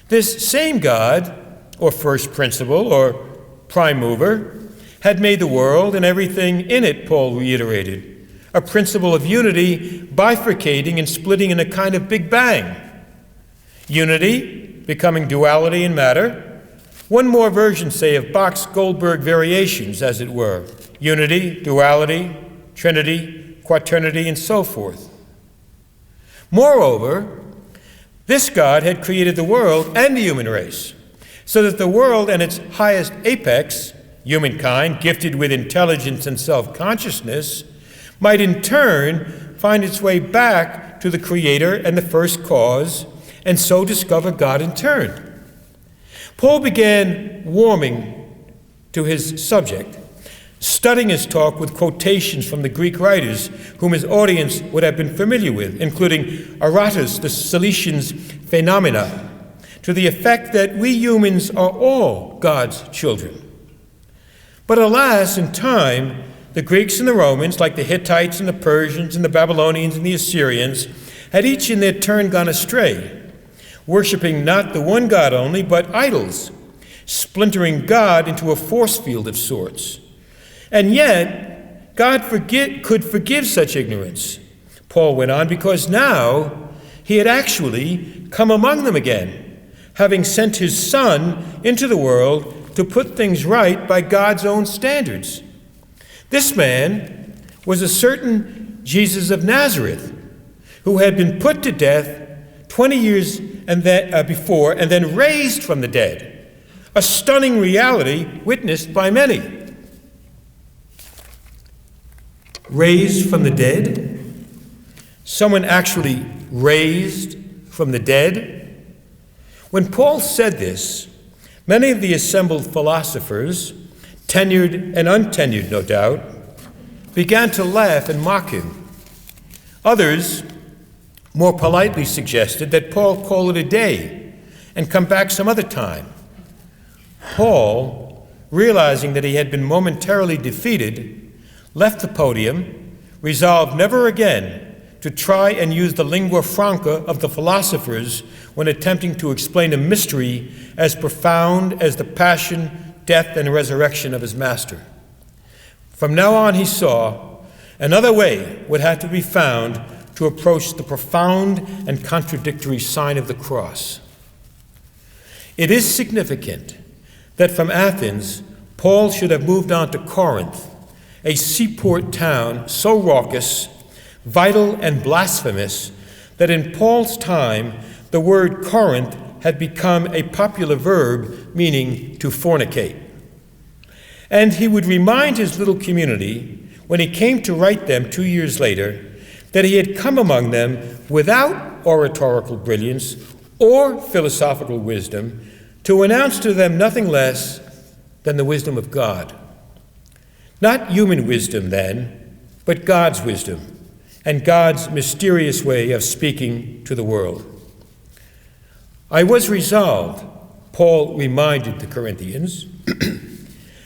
This same God, or first principle, or prime mover, had made the world and everything in it, Paul reiterated, a principle of unity bifurcating and splitting in a kind of Big Bang. Unity becoming duality in matter, one more version, say, of Bach's Goldberg variations, as it were, unity, duality, trinity, quaternity, and so forth. Moreover, this God had created the world and the human race, so that the world and its highest apex, humankind, gifted with intelligence and self-consciousness, might in turn find its way back to the Creator and the first cause, and so discover God in turn. Paul began warming to his subject, studying his talk with quotations from the Greek writers whom his audience would have been familiar with, including Aratus, the Cilician's Phenomena, to the effect that we humans are all God's children. But alas, in time, the Greeks and the Romans, like the Hittites and the Persians and the Babylonians and the Assyrians, had each in their turn gone astray, worshiping not the one God only, but idols, splintering God into a force field of sorts. And yet, God could forgive such ignorance, Paul went on, because now he had actually come among them again, having sent his Son into the world to put things right by God's own standards. This man was a certain Jesus of Nazareth, who had been put to death 20 years before and then raised from the dead, a stunning reality witnessed by many. Raised from the dead? someone actually raised from the dead? When Paul said this, many of the assembled philosophers, tenured and untenured no doubt, began to laugh and mock him. Others more politely suggested that Paul call it a day and come back some other time. Paul, realizing that he had been momentarily defeated, left the podium, resolved never again to try and use the lingua franca of the philosophers when attempting to explain a mystery as profound as the passion, death, and resurrection of his master. From now on, he saw, another way would have to be found to approach the profound and contradictory sign of the cross. It is significant that from Athens, Paul should have moved on to Corinth, a seaport town so raucous, vital, and blasphemous that in Paul's time, the word Corinth had become a popular verb meaning to fornicate. And he would remind his little community, when he came to write them 2 years later, that he had come among them without oratorical brilliance or philosophical wisdom to announce to them nothing less than the wisdom of God. Not human wisdom then, but God's wisdom and God's mysterious way of speaking to the world. I was resolved, Paul reminded the Corinthians,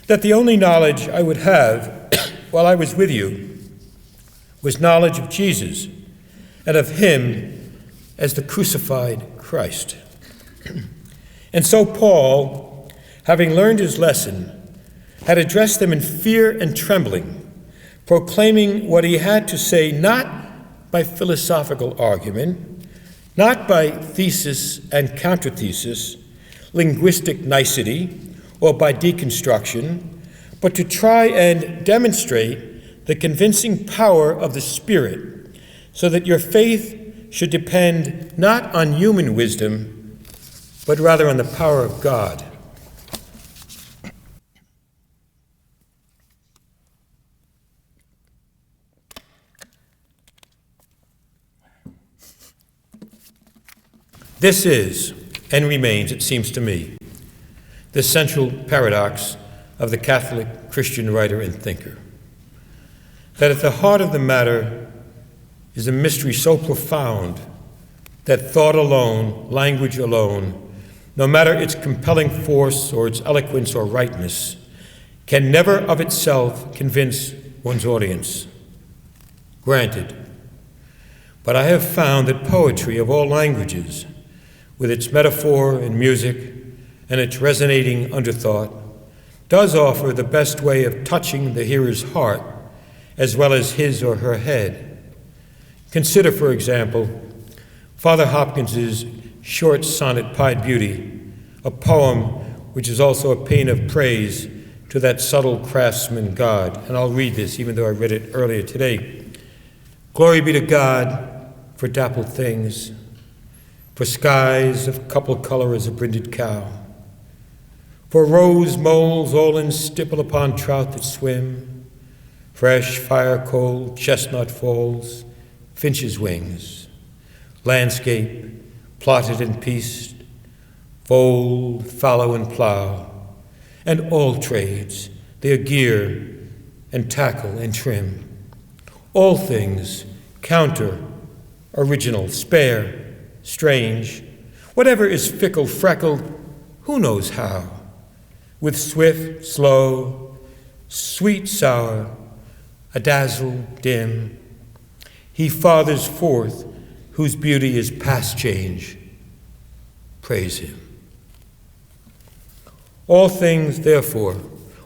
that the only knowledge I would have while I was with you was knowledge of Jesus and of him as the crucified Christ. And so Paul, having learned his lesson, had addressed them in fear and trembling, proclaiming what he had to say not by philosophical argument, not by thesis and counterthesis, linguistic nicety, or by deconstruction, but to try and demonstrate the convincing power of the Spirit, so that your faith should depend not on human wisdom, but rather on the power of God. This is, and remains, it seems to me, the central paradox of the Catholic Christian writer and thinker. That at the heart of the matter is a mystery so profound that thought alone, language alone, no matter its compelling force or its eloquence or rightness, can never of itself convince one's audience. Granted. But I have found that poetry of all languages, with its metaphor and music and its resonating underthought, does offer the best way of touching the hearer's heart as well as his or her head. Consider, for example, Father Hopkins's short sonnet, Pied Beauty, a poem which is also a paean of praise to that subtle craftsman God. And I'll read this, even though I read it earlier today. Glory be to God for dappled things, for skies of couple color as a brinded cow, for rose moles all in stipple upon trout that swim, fresh fire cold chestnut falls, finch's wings, landscape plotted and pieced, fold, fallow, and plow, and all trades, their gear and tackle and trim, all things counter, original, spare, strange, whatever is fickle, freckled, who knows how, with swift, slow, sweet, sour, a dazzle dim, he fathers forth whose beauty is past change. Praise him. All things, therefore,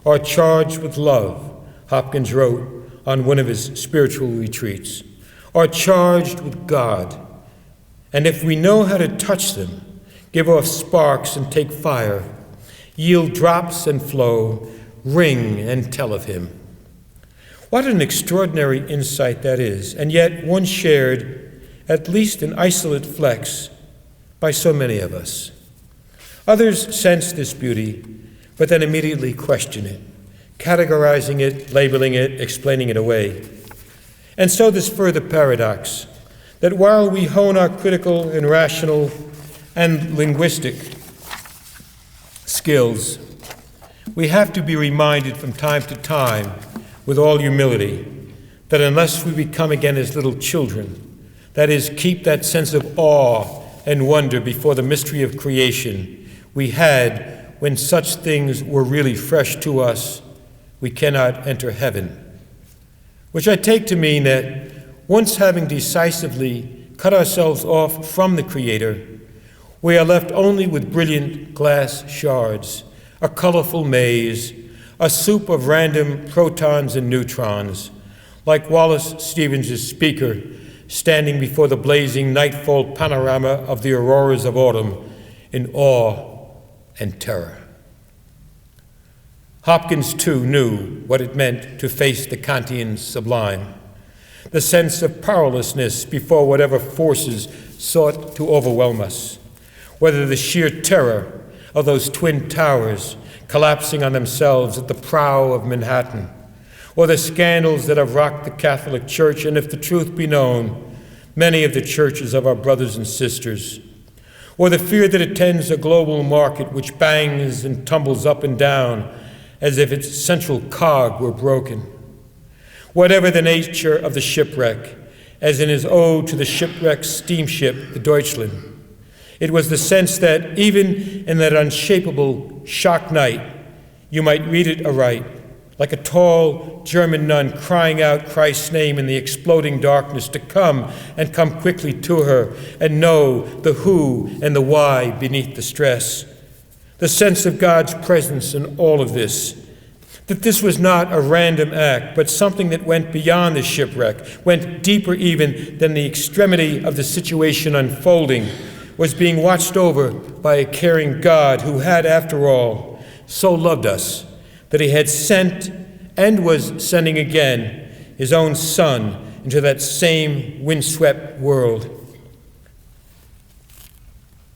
are charged with love, Hopkins wrote on one of his spiritual retreats, are charged with God. And if we know how to touch them, give off sparks and take fire, yield drops and flow, ring and tell of him. What an extraordinary insight that is, and yet one shared, at least in isolate flecks, by so many of us. Others sense this beauty, but then immediately question it, categorizing it, labeling it, explaining it away. And so this further paradox. that while we hone our critical and rational and linguistic skills, we have to be reminded from time to time, with all humility, that unless we become again as little children, that is, keep that sense of awe and wonder before the mystery of creation we had when such things were really fresh to us, we cannot enter heaven. Which I take to mean that once having decisively cut ourselves off from the Creator, we are left only with brilliant glass shards, a colorful maze, a soup of random protons and neutrons, like Wallace Stevens' speaker standing before the blazing nightfall panorama of the auroras of autumn in awe and terror. Hopkins, too, knew what it meant to face the Kantian sublime, the sense of powerlessness before whatever forces sought to overwhelm us, whether the sheer terror of those twin towers collapsing on themselves at the prow of Manhattan, or the scandals that have rocked the Catholic Church, and if the truth be known, many of the churches of our brothers and sisters, or the fear that attends a global market which bangs and tumbles up and down as if its central cog were broken. Whatever the nature of the shipwreck, as in his ode to the shipwrecked steamship, the Deutschland, it was the sense that even in that unshapable shock night, you might read it aright, like a tall German nun crying out Christ's name in the exploding darkness to come and come quickly to her and know the who and the why beneath the stress. The sense of God's presence in all of this, that this was not a random act, but something that went beyond the shipwreck, went deeper even than the extremity of the situation unfolding, was being watched over by a caring God who had, after all, so loved us that he had sent and was sending again his own Son into that same windswept world.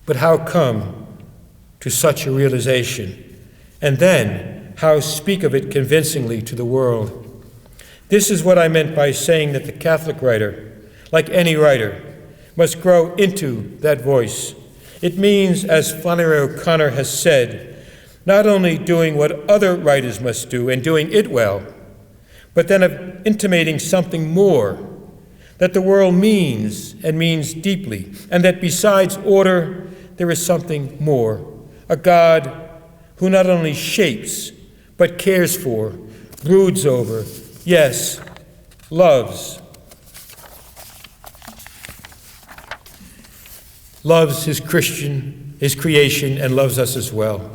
But how come to such a realization? And then, how speak of it convincingly to the world? This is what I meant by saying that the Catholic writer, like any writer, must grow into that voice. It means, as Flannery O'Connor has said, not only doing what other writers must do and doing it well, but then of intimating something more, that the world means and means deeply, and that besides order, there is something more, a God who not only shapes, but cares for, broods over, yes, loves. Loves his creation, and loves us as well.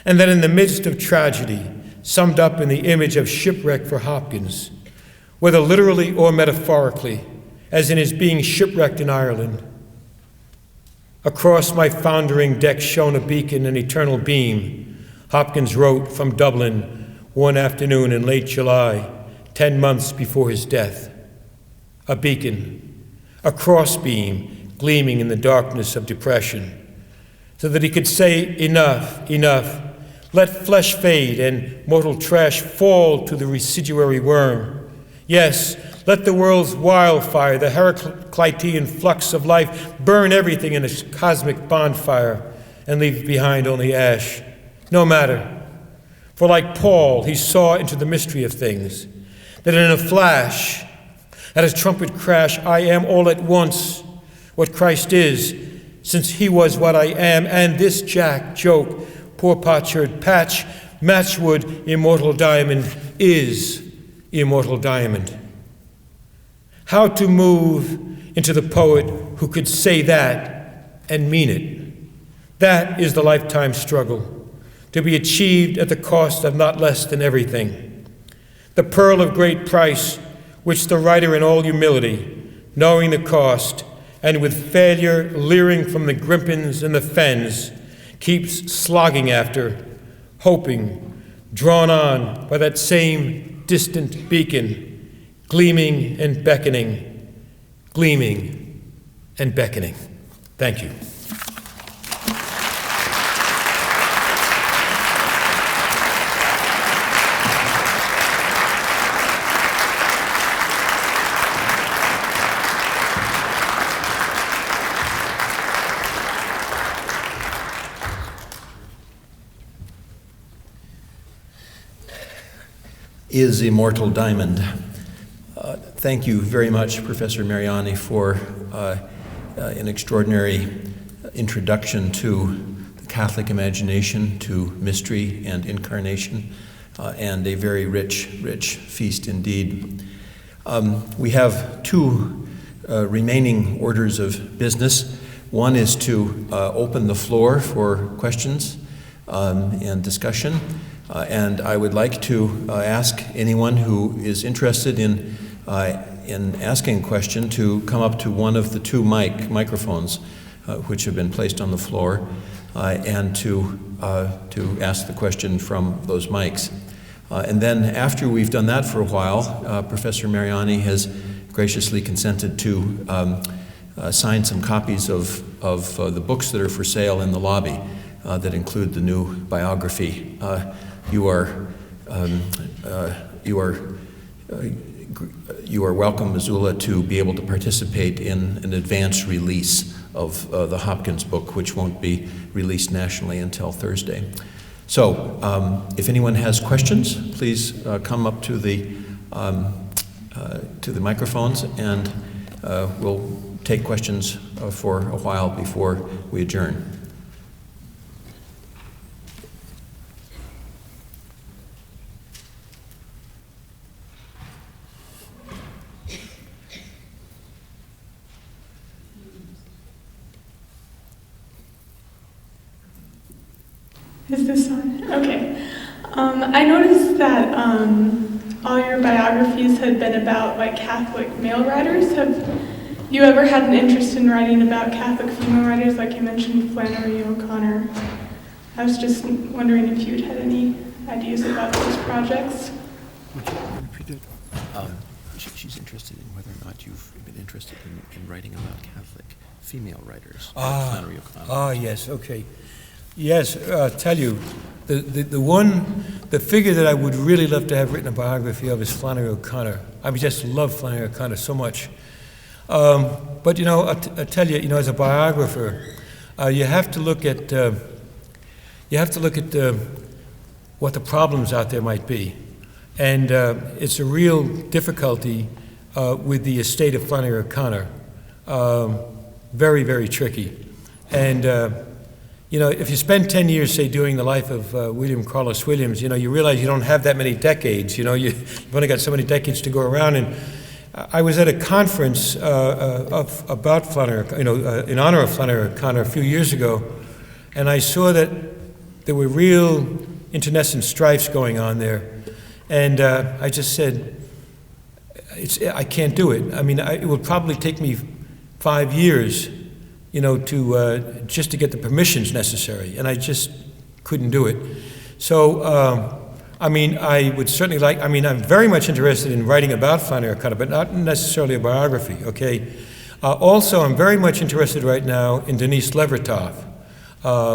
And that in the midst of tragedy, summed up in the image of shipwreck for Hopkins, whether literally or metaphorically, as in his being shipwrecked in Ireland, across my foundering deck shone a beacon, an eternal beam, Hopkins wrote from Dublin one afternoon in late July, 10 months before his death. A beacon, a crossbeam, gleaming in the darkness of depression, so that he could say, enough, enough, let flesh fade and mortal trash fall to the residuary worm. Yes, let the world's wildfire, the Heraclitean flux of life, burn everything in a cosmic bonfire and leave behind only ash. No matter, for like Paul, he saw into the mystery of things, that in a flash, at a trumpet crash, I am all at once what Christ is, since he was what I am, and this Jack, joke, poor potsherd patch, matchwood, immortal diamond, is immortal diamond. How to move into the poet who could say that and mean it. That is the lifetime struggle, to be achieved at the cost of not less than everything. The pearl of great price, which the writer in all humility, knowing the cost, and with failure leering from the grimpins and the fens, keeps slogging after, hoping, drawn on by that same distant beacon, gleaming and beckoning, gleaming and beckoning. Thank you. is Immortal Diamond. Thank you very much, Professor Mariani, for an extraordinary introduction to the Catholic imagination, to mystery and incarnation, and a very rich feast indeed. We have two remaining orders of business. One is to open the floor for questions and discussion. And I would like to ask anyone who is interested in asking a question to come up to one of the two microphones which have been placed on the floor and to ask the question from those mics. And then after we've done that for a while, Professor Mariani has graciously consented to sign some copies of the books that are for sale in the lobby that include the new biography. You are welcome, Missoula, to be able to participate in an advance release of the Hopkins book, which won't be released nationally until Thursday. So, if anyone has questions, please come up to the microphones, and we'll take questions for a while before we adjourn. Is this on? Okay. I noticed that all your biographies had been about like Catholic male writers. Have you ever had an interest in writing about Catholic female writers, like you mentioned Flannery O'Connor? I was just wondering if you'd had any ideas about those projects. Would you repeat it? She's interested in whether or not you've been interested in writing about Catholic female writers, like Flannery O'Connor. Yes, okay. Yes, I'll tell you, the figure that I would really love to have written a biography of is Flannery O'Connor. I just love Flannery O'Connor so much. But I tell you, as a biographer, you have to look at what the problems out there might be, and it's a real difficulty with the estate of Flannery O'Connor. Very, very tricky, and. If you spend 10 years, say, doing the life of William Carlos Williams, you realize you don't have that many decades. You've only got so many decades to go around. And I was at a conference about Flannery, in honor of Flannery O'Connor a few years ago, and I saw that there were real internecine strifes going on there. And I just said, I can't do it. I mean, it will probably take me 5 years just to get the permissions necessary, and I just couldn't do it. So, I would certainly I'm very much interested in writing about Flannery O'Connor, but not necessarily a biography, okay? Also, I'm very much interested right now in Denise Levertov,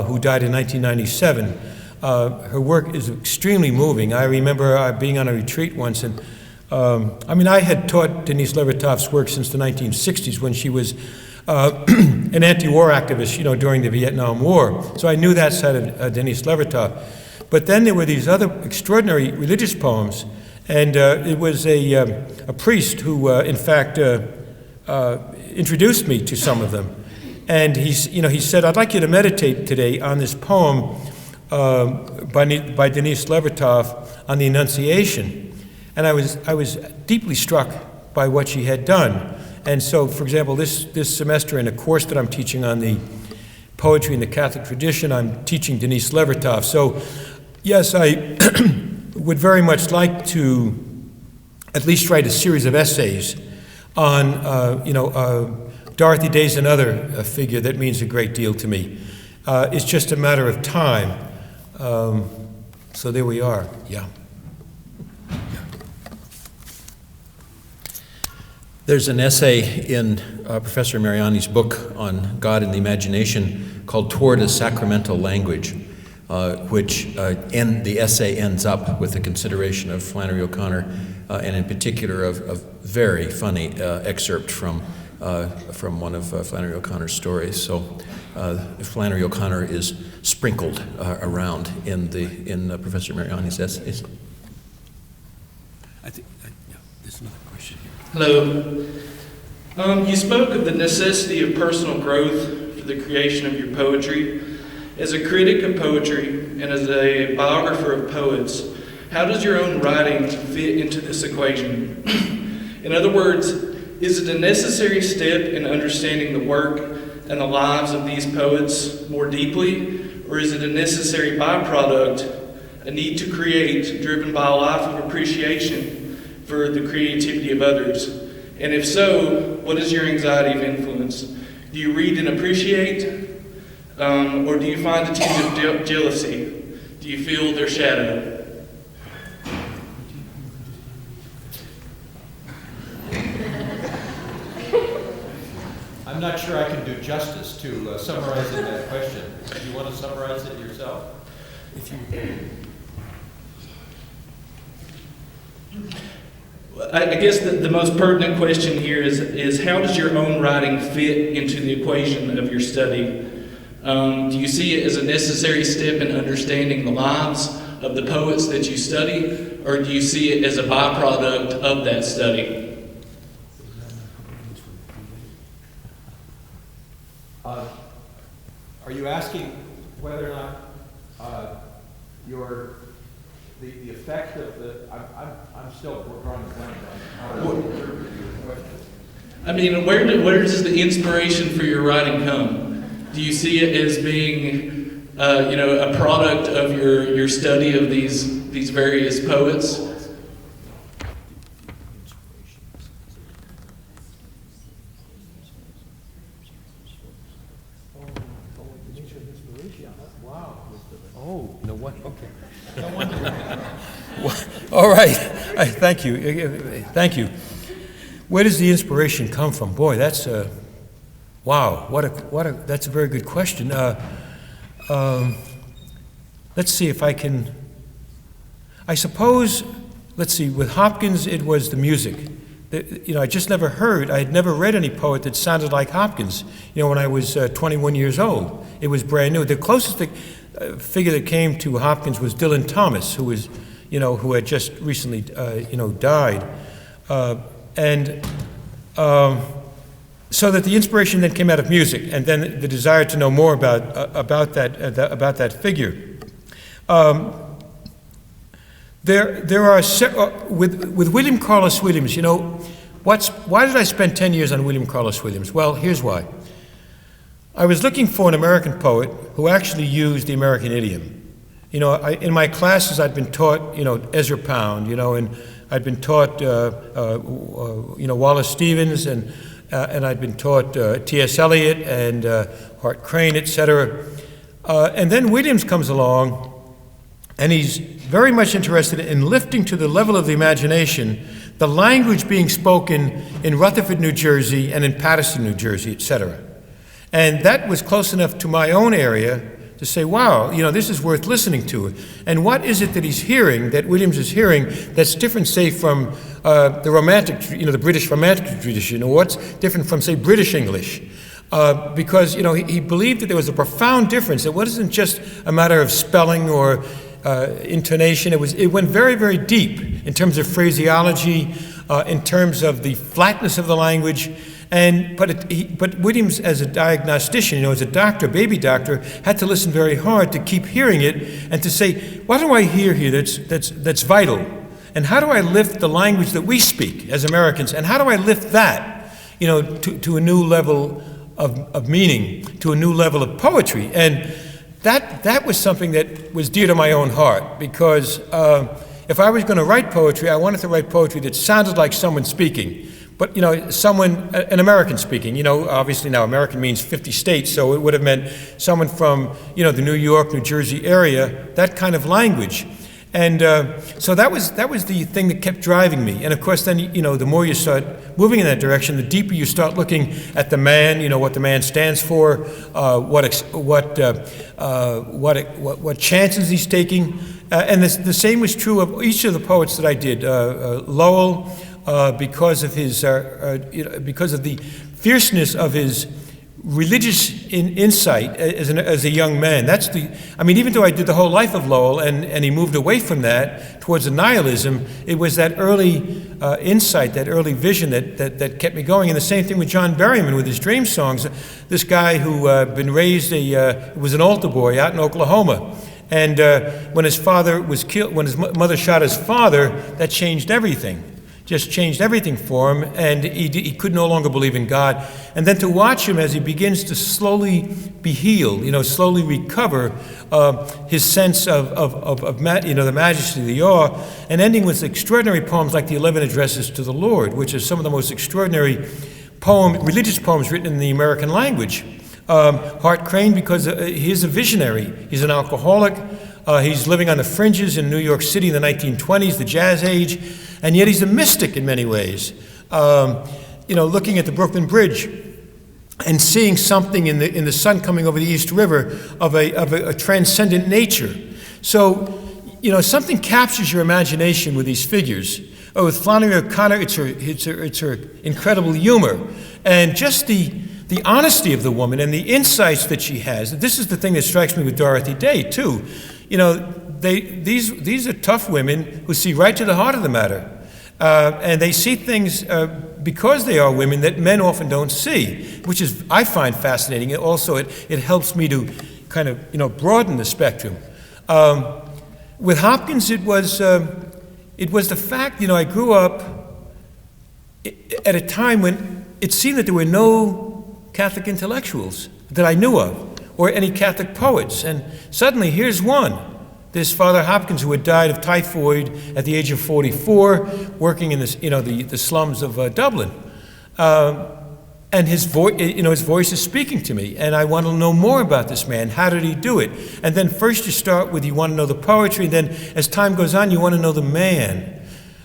who died in 1997. Her work is extremely moving. I remember being on a retreat once, and I had taught Denise Levertov's work since the 1960s when she was an anti-war activist, during the Vietnam War. So I knew that side of Denise Levertov. But then there were these other extraordinary religious poems, and it was a priest who, in fact, introduced me to some of them. And he said, "I'd like you to meditate today on this poem by Denise Levertov on the Annunciation." And I was deeply struck by what she had done. And so, for example, this semester in a course that I'm teaching on the poetry in the Catholic tradition, I'm teaching Denise Levertov. So, yes, I would very much like to at least write a series of essays on, Dorothy Day's another figure that means a great deal to me. It's just a matter of time. So there we are, yeah. There's an essay in Professor Mariani's book on God and the Imagination called Toward a Sacramental Language, which the essay ends up with a consideration of Flannery O'Connor, and in particular a very funny excerpt from one of Flannery O'Connor's stories. So Flannery O'Connor is sprinkled around in Professor Mariani's essays. Yeah, there's another question here. Hello. You spoke of the necessity of personal growth for the creation of your poetry. As a critic of poetry and as a biographer of poets, how does your own writing fit into this equation? In other words, is it a necessary step in understanding the work and the lives of these poets more deeply, or is it a necessary byproduct, a need to create driven by a life of appreciation for the creativity of others? And if so, what is your anxiety of influence? Do you read and appreciate, or do you find a tinge of jealousy? Do you feel their shadow? I'm not sure I can do justice to summarizing that question. Do you want to summarize it yourself? I guess the most pertinent question here is how does your own writing fit into the equation of your study? Do you see it as a necessary step in understanding the lives of the poets that you study, or do you see it as a byproduct of that study? Are you asking whether or not the effect of the? I'm still drawing the blank on how to interpret your question. I mean, where does the inspiration for your writing come? Do you see it as being, a product of your study of these various poets? Oh, you know what? Okay. All right. Thank you. Thank you. Where does the inspiration come from? Boy, that's wow. That's a very good question. Let's see if I can. I suppose. Let's see. With Hopkins, it was the music. I just never heard. I had never read any poet that sounded like Hopkins. When I was 21 years old, it was brand new. The closest figure that came to Hopkins was Dylan Thomas, who was, who had just recently, died, so that the inspiration then came out of music, and then the desire to know more about that figure. There are with William Carlos Williams. Why did I spend 10 years on William Carlos Williams? Well, here's why. I was looking for an American poet who actually used the American idiom. In my classes, I'd been taught, Ezra Pound, and I'd been taught, Wallace Stevens, and I'd been taught T.S. Eliot and Hart Crane, etc. And then Williams comes along, and he's very much interested in lifting to the level of the imagination the language being spoken in Rutherford, New Jersey, and in Paterson, New Jersey, etc. And that was close enough to my own area to say, wow, this is worth listening to. And what is it that he's hearing, that Williams is hearing, that's different, say, from the Romantic, the British Romantic tradition, or what's different from, say, British English? Because, he believed that there was a profound difference. It wasn't just a matter of spelling or intonation. It went very, very deep in terms of phraseology, in terms of the flatness of the language. But Williams, as a diagnostician, as a doctor, baby doctor, had to listen very hard to keep hearing it and to say, what do I hear here that's vital? And how do I lift the language that we speak as Americans? And how do I lift that, to a new level of meaning, to a new level of poetry? And that was something that was dear to my own heart, because if I was going to write poetry, I wanted to write poetry that sounded like someone speaking. But, an American speaking, obviously now American means 50 states, so it would have meant someone from, the New York, New Jersey area, that kind of language. And so that was the thing that kept driving me. And of course, then, the more you start moving in that direction, the deeper you start looking at the man, what the man stands for, what chances he's taking. And the same was true of each of the poets that I did. Lowell, because of the fierceness of his religious insight as a young man. Even though I did the whole life of Lowell and he moved away from that towards the nihilism, it was that early insight, that early vision that kept me going. And the same thing with John Berryman with his dream songs. This guy who been raised was an altar boy out in Oklahoma. And when his father was killed, when his mother shot his father, that changed everything. Just changed everything for him, and he could no longer believe in God. And then to watch him as he begins to slowly be healed, slowly recover his sense of the majesty, the awe, and ending with extraordinary poems like the 11 Addresses to the Lord, which are some of the most extraordinary religious poems written in the American language. Hart Crane, because he's a visionary. He's an alcoholic. He's living on the fringes in New York City in the 1920s, the Jazz Age, and yet he's a mystic in many ways. Looking at the Brooklyn Bridge and seeing something in the sun coming over the East River of a transcendent nature. So, something captures your imagination with these figures. With Flannery O'Connor, it's her incredible humor, and just the honesty of the woman and the insights that she has. This is the thing that strikes me with Dorothy Day, too. These are tough women who see right to the heart of the matter. And they see things because they are women that men often don't see, which I find fascinating. Also, it helps me to kind of, broaden the spectrum. With Hopkins, it was the fact, I grew up at a time when it seemed that there were no Catholic intellectuals that I knew of, or any Catholic poets. And suddenly, here's one. This Father Hopkins, who had died of typhoid at the age of 44, working in the slums of Dublin. And his voice is speaking to me, and I want to know more about this man. How did he do it? And then first you start with, you want to know the poetry, and then as time goes on, you want to know the man.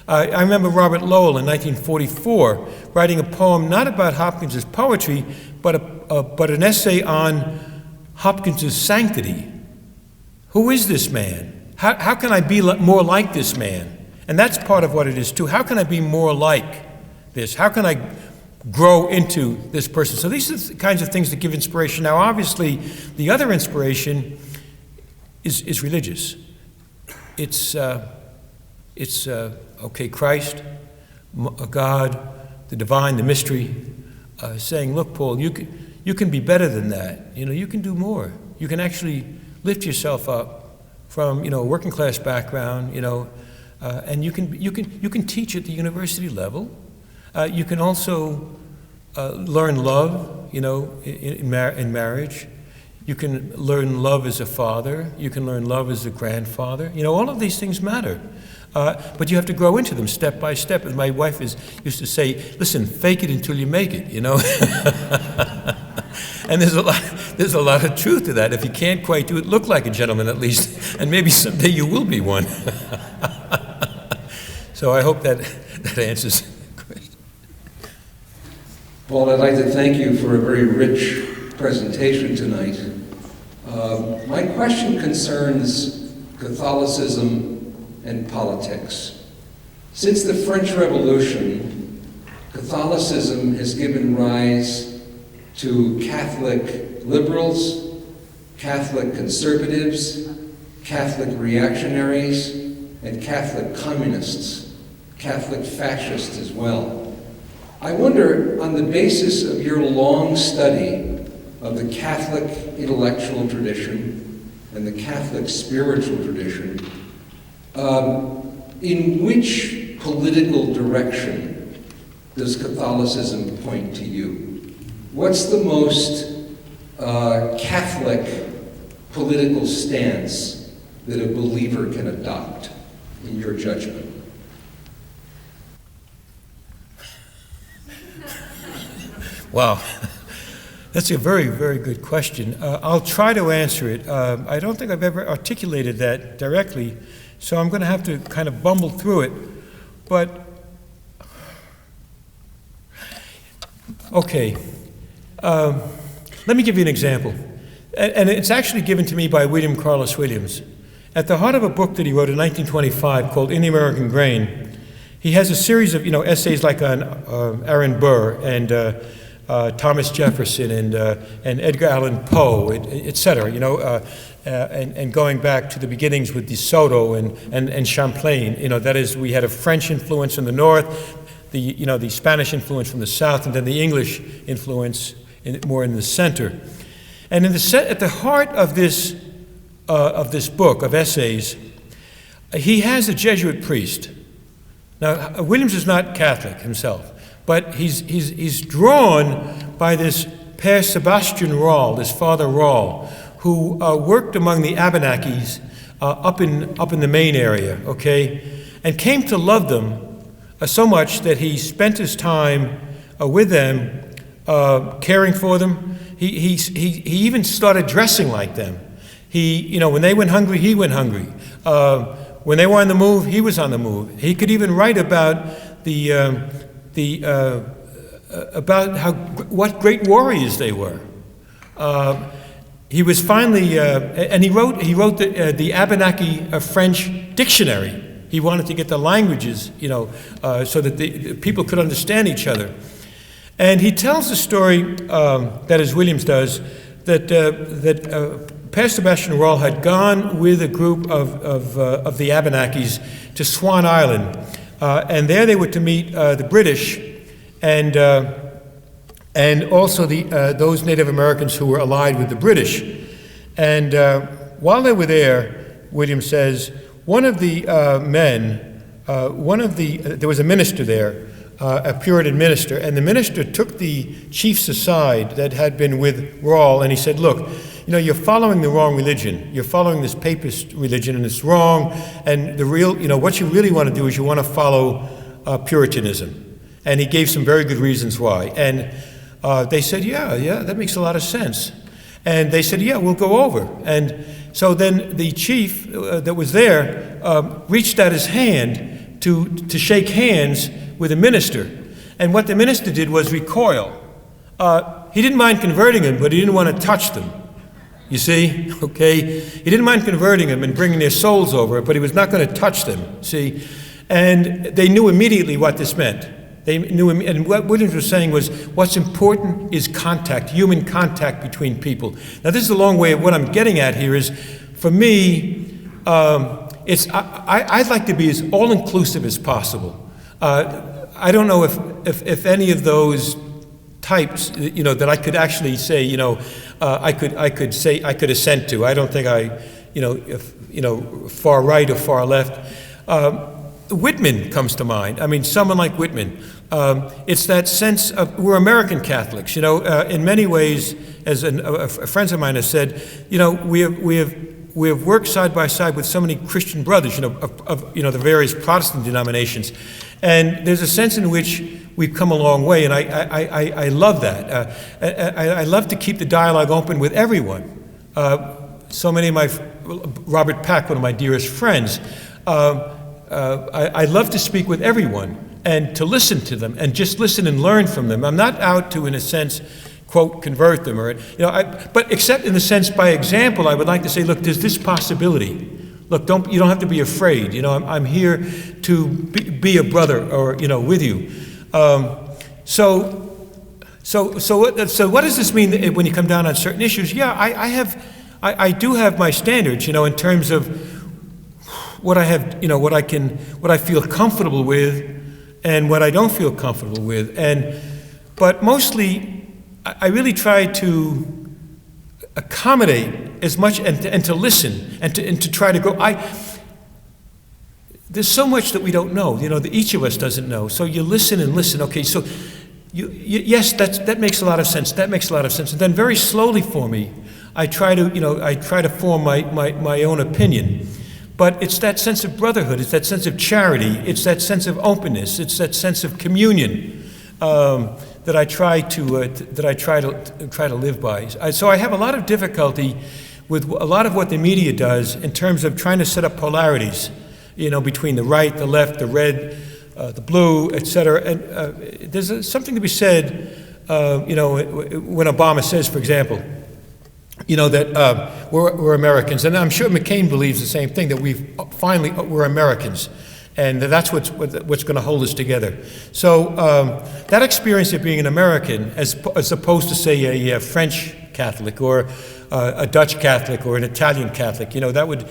I remember Robert Lowell in 1944 writing a poem not about Hopkins' poetry, but an essay on Hopkins' sanctity. Who is this man? How can I be more like this man? And that's part of what it is too. How can I be more like this? How can I grow into this person? So these are the kinds of things that give inspiration. Now, obviously, the other inspiration is religious. It's Christ, God, the divine, the mystery, saying, look, Paul, you can be better than that. You can do more. You can actually lift yourself up from, a working class background, and you can teach at the university level. You can also learn love, in marriage. You can learn love as a father. You can learn love as a grandfather. All of these things matter. But you have to grow into them step by step. As my wife used to say, listen, fake it until you make it, And there's a lot of truth to that. If you can't quite do it, look like a gentleman at least, and maybe someday you will be one. So I hope that answers the question. Paul, I'd like to thank you for a very rich presentation tonight. My question concerns Catholicism and politics. Since the French Revolution, Catholicism has given rise to Catholic liberals, Catholic conservatives, Catholic reactionaries, and Catholic communists, Catholic fascists as well. I wonder, on the basis of your long study of the Catholic intellectual tradition and the Catholic spiritual tradition, in which political direction does Catholicism point to you? What's the most Catholic political stance that a believer can adopt, in your judgment? Wow, that's a very, very good question. I'll try to answer it. I don't think I've ever articulated that directly, so I'm going to have to kind of bumble through it. But, okay, let me give you an example. And it's actually given to me by William Carlos Williams. At the heart of a book that he wrote in 1925 called In the American Grain, he has a series of essays like on Aaron Burr and Thomas Jefferson and Edgar Allan Poe, et cetera, and going back to the beginnings with De Soto and Champlain, that is, we had a French influence in the north, the Spanish influence from the south, and then the English influence more in the center. And at the heart of this book of essays, he has a Jesuit priest. Now, Williams is not Catholic himself, but he's drawn by this Père Sebastian Rall, this Father Rall, who worked among the Abenakis up in the Maine area, okay, and came to love them so much that he spent his time with them, caring for them. He even started dressing like them. When they went hungry, he went hungry. When they were on the move, he was on the move. He could even write about what great warriors they were. He was finally, and he wrote the Abenaki French dictionary. He wanted to get the languages, so that the people could understand each other. And he tells the story, that as Williams does, that Père Sebastian Rall had gone with a group of the Abenakis to Swan Island, and there they were to meet the British and also those Native Americans who were allied with the British. And while they were there, Williams says, one of the men, there was a minister there, a Puritan minister, and the minister took the chiefs aside that had been with Rall, and he said, look, you're following the wrong religion. You're following this papist religion, and it's wrong, and what you really want to do is you want to follow Puritanism. And he gave some very good reasons why. And they said, yeah, that makes a lot of sense. And they said, yeah, we'll go over. And so then the chief that was there reached out his hand to shake hands with the minister. And what the minister did was recoil. He didn't mind converting them, but he didn't want to touch them. You see, okay? He didn't mind converting them and bringing their souls over, but he was not going to touch them, see? And they knew immediately what this meant. They knew, and what Williams was saying was, what's important is contact, human contact between people. Now, this is a long way of what I'm getting at here is, for me, I'd like to be as all-inclusive as possible. I don't know if any of those types, that I could actually say, I could assent to. I don't think far right or far left. Whitman comes to mind. I mean, someone like Whitman. It's that sense of, we're American Catholics. In many ways, as friends of mine have said, we have worked side by side with so many Christian brothers, of the various Protestant denominations, and there's a sense in which we've come a long way, and I love that. I love to keep the dialogue open with everyone. So many of Robert Pack, one of my dearest friends, I love to speak with everyone and to listen to them and just listen and learn from them. I'm not out to, in a sense, quote, convert them or, but except in the sense by example, I would like to say, look, there's this possibility. Look, you don't have to be afraid. I'm here to be a brother or, with you. So what does this mean when you come down on certain issues? Yeah, I do have my standards, in terms of what I have, what I feel comfortable with and what I don't feel comfortable with. But mostly, I really try to accommodate as much and to listen and to try to go. There's so much that we don't know, that each of us doesn't know. So you listen and listen. Okay, so yes, that makes a lot of sense. That makes a lot of sense. And then very slowly for me, I try to form my own opinion. But it's that sense of brotherhood, it's that sense of charity, it's that sense of openness, it's that sense of communion that I try to live by. So I have a lot of difficulty with a lot of what the media does in terms of trying to set up polarities, between the right, the left, the red, the blue, etc. And there's something to be said, when Obama says, for example, that we're Americans, and I'm sure McCain believes the same thing, that we're Americans. And that's what's going to hold us together. So that experience of being an American, as opposed to, say, a French Catholic or a Dutch Catholic or an Italian Catholic, that would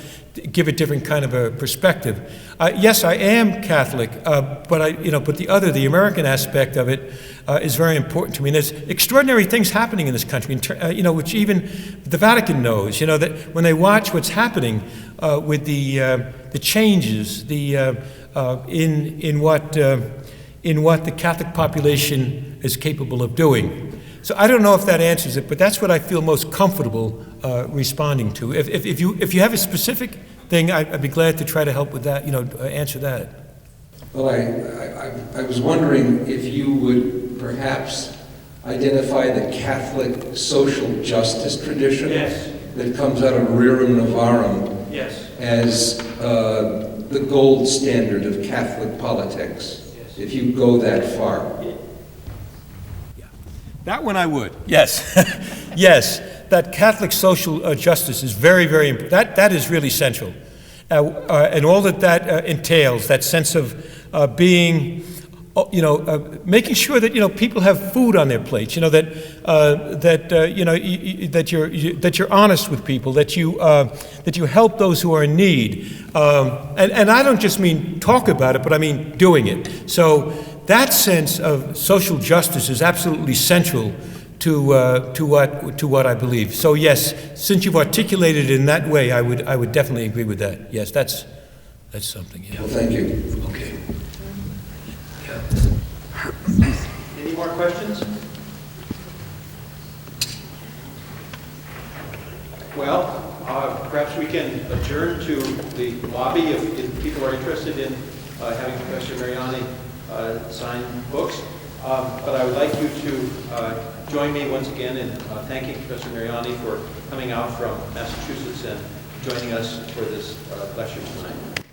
give a different kind of a perspective. Yes, I am Catholic, but the American aspect of it is very important to me. And there's extraordinary things happening in this country, which even the Vatican knows. That when they watch what's happening with the changes, in what the Catholic population is capable of doing. So I don't know if that answers it, but that's what I feel most comfortable responding to. If you have a specific thing, I'd be glad to try to help with that. Answer that. Well, I was wondering if you would perhaps identify the Catholic social justice tradition that comes out of Rerum Novarum as the gold standard of Catholic politics, if you go that far. That one I would. Yes. Yes, that Catholic social justice is very, very important. That is really central. And all that entails, that sense of being, making sure that, people have food on their plates, that you're honest with people, that you help those who are in need. And I don't just mean talk about it, but I mean doing it. So that sense of social justice is absolutely central to what I believe. So yes, since you've articulated it in that way, I would definitely agree with that. Yes, that's something. Yeah. Well, thank you. Okay. Any more questions? Well, perhaps we can adjourn to the lobby if people are interested in having Professor Mariani sign books. But I would like you to join me once again in thanking Professor Mariani for coming out from Massachusetts and joining us for this lecture tonight.